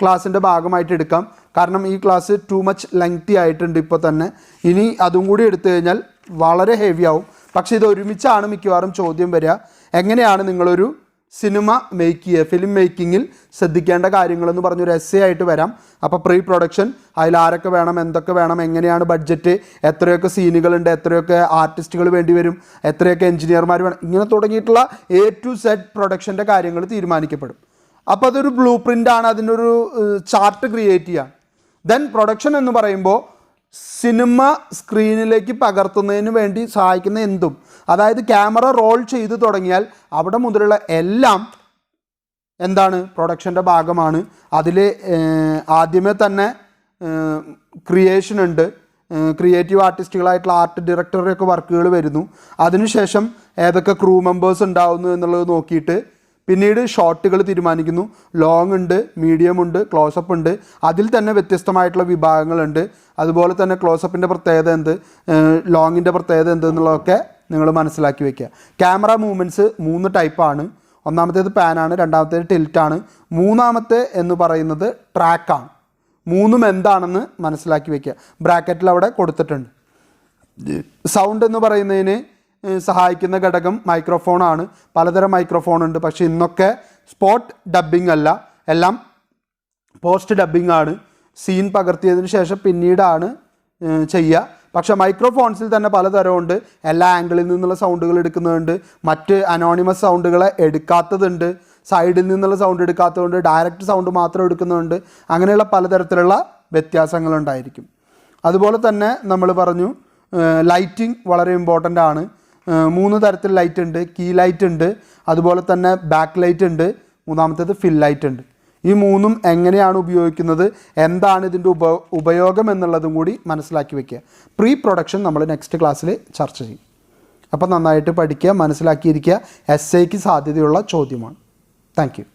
ക്ലാസ്സിൻ്റെ ഭാഗമായിട്ട് എടുക്കാം. കാരണം ഈ ക്ലാസ് ടു മച്ച് ലെങ്തി ആയിട്ടുണ്ട് ഇപ്പോൾ തന്നെ. ഇനി അതും കൂടി എടുത്തു കഴിഞ്ഞാൽ വളരെ ഹെവി ആവും. പക്ഷേ ഇത് ഒരുമിച്ചാണ് മിക്കവാറും ചോദ്യം വരിക. എങ്ങനെയാണ് നിങ്ങളൊരു സിനിമ മേക്ക് ചെയ്യുക, ഫിലിം മേക്കിങ്ങിൽ ശ്രദ്ധിക്കേണ്ട കാര്യങ്ങളെന്ന് പറഞ്ഞൊരു എസ്സേ ആയിട്ട് വരാം. അപ്പോൾ പ്രീ പ്രൊഡക്ഷൻ, അതിൽ ആരൊക്കെ വേണം, എന്തൊക്കെ വേണം, എങ്ങനെയാണ് ബഡ്ജറ്റ്, എത്രയൊക്കെ സീനുകളുണ്ട്, എത്രയൊക്കെ ആർട്ടിസ്റ്റുകൾ വേണ്ടി വരും, എത്രയൊക്കെ എഞ്ചിനീയർമാർ വേണം, ഇങ്ങനെ തുടങ്ങിയിട്ടുള്ള A to Z പ്രൊഡക്ഷൻ്റെ കാര്യങ്ങൾ തീരുമാനിക്കപ്പെടും. അപ്പോൾ അതൊരു ബ്ലൂ പ്രിൻ്റാണ്, അതിനൊരു ചാർട്ട് ക്രിയേറ്റ് ചെയ്യാം. ദെൻ പ്രൊഡക്ഷൻ എന്ന് പറയുമ്പോൾ സിനിമ സ്ക്രീനിലേക്ക് പകർത്തുന്നതിന് വേണ്ടി സഹായിക്കുന്ന എന്തും, അതായത് ക്യാമറ റോൾ ചെയ്ത് തുടങ്ങിയാൽ അവിടെ മുതലുള്ള എല്ലാം എന്താണ് പ്രൊഡക്ഷൻ്റെ ഭാഗമാണ്. അതിൽ ആദ്യമേ തന്നെ ക്രിയേഷൻ ഉണ്ട്, ക്രിയേറ്റീവ് ആർട്ടിസ്റ്റുകളായിട്ടുള്ള ആർട്ട് ഡയറക്ടറുടെയൊക്കെ വർക്കുകൾ വരുന്നു. അതിനുശേഷം ഏതൊക്കെ ക്രൂ മെമ്പേഴ്സ് ഉണ്ടാവുന്നു എന്നുള്ളത് നോക്കിയിട്ട് പിന്നീട് ഷോട്ടുകൾ തീരുമാനിക്കുന്നു. ലോങ് ഉണ്ട്, മീഡിയം ഉണ്ട്, ക്ലോസപ്പ് ഉണ്ട്. അതിൽ തന്നെ വ്യത്യസ്തമായിട്ടുള്ള വിഭാഗങ്ങളുണ്ട്. അതുപോലെ തന്നെ ക്ലോസപ്പിൻ്റെ പ്രത്യേകത എന്ത്, ലോങ്ങിൻ്റെ പ്രത്യേകത എന്ത് എന്നുള്ളതൊക്കെ നിങ്ങൾ മനസ്സിലാക്കി വയ്ക്കുക. ക്യാമറ മൂവ്മെൻറ്റ്സ് 3 ടൈപ്പാണ്. ഒന്നാമത്തേത് പാനാണ്, രണ്ടാമത്തേത് ടിൽറ്റാണ്, മൂന്നാമത്തെ എന്ന് പറയുന്നത് ട്രാക്കാണ്. മൂന്നും എന്താണെന്ന് മനസ്സിലാക്കി വയ്ക്കുക. ബ്രാക്കറ്റിൽ അവിടെ കൊടുത്തിട്ടുണ്ട്. സൗണ്ട് എന്ന് പറയുന്നതിന് സഹായിക്കുന്ന ഘടകം മൈക്രോഫോണാണ്. പലതരം മൈക്രോഫോൺ ഉണ്ട്. പക്ഷേ ഇന്നൊക്കെ സ്പോട്ട് ഡബ്ബിംഗ് അല്ല, എല്ലാം പോസ്റ്റ് ഡബ്ബിംഗ് ആണ്. സീൻ പകർത്തിയതിന് ശേഷം പിന്നീടാണ് ചെയ്യുക. പക്ഷേ മൈക്രോഫോൺസിൽ തന്നെ പലതരമുണ്ട്. എല്ലാ ആംഗിളിൽ നിന്നുള്ള സൗണ്ടുകൾ എടുക്കുന്നുണ്ട്, മറ്റ് അനോണിമസ് സൗണ്ടുകളെ എടുക്കാത്തതുണ്ട്, സൈഡിൽ നിന്നുള്ള സൗണ്ട് എടുക്കാത്തതുണ്ട്, ഡയറക്റ്റ് സൗണ്ട് മാത്രം എടുക്കുന്നുണ്ട്. അങ്ങനെയുള്ള പലതരത്തിലുള്ള വ്യത്യാസങ്ങളുണ്ടായിരിക്കും. അതുപോലെ തന്നെ നമ്മൾ പറഞ്ഞു ലൈറ്റിംഗ് വളരെ ഇമ്പോർട്ടൻ്റ് ആണ്. 3 തരത്തിൽ ലൈറ്റ് ഉണ്ട്. കീ ലൈറ്റ് ഉണ്ട്, അതുപോലെ തന്നെ ബാക്ക് ലൈറ്റ് ഉണ്ട്, മൂന്നാമത്തേത് ഫിൽ ലൈറ്റ് ഉണ്ട്. ഈ മൂന്നും എങ്ങനെയാണ് ഉപയോഗിക്കുന്നത്, എന്താണ് ഇതിൻ്റെ ഉപയോഗം എന്നുള്ളതും കൂടി മനസ്സിലാക്കി വയ്ക്കുക. പ്രീ പ്രൊഡക്ഷൻ നമ്മൾ നെക്സ്റ്റ് ക്ലാസ്സിൽ ചർച്ച ചെയ്യും. അപ്പോൾ നന്നായിട്ട് പഠിക്കുക, മനസ്സിലാക്കിയിരിക്കുക. എസ്സേക്ക് സാധ്യതയുള്ള ചോദ്യമാണ്. Thank you.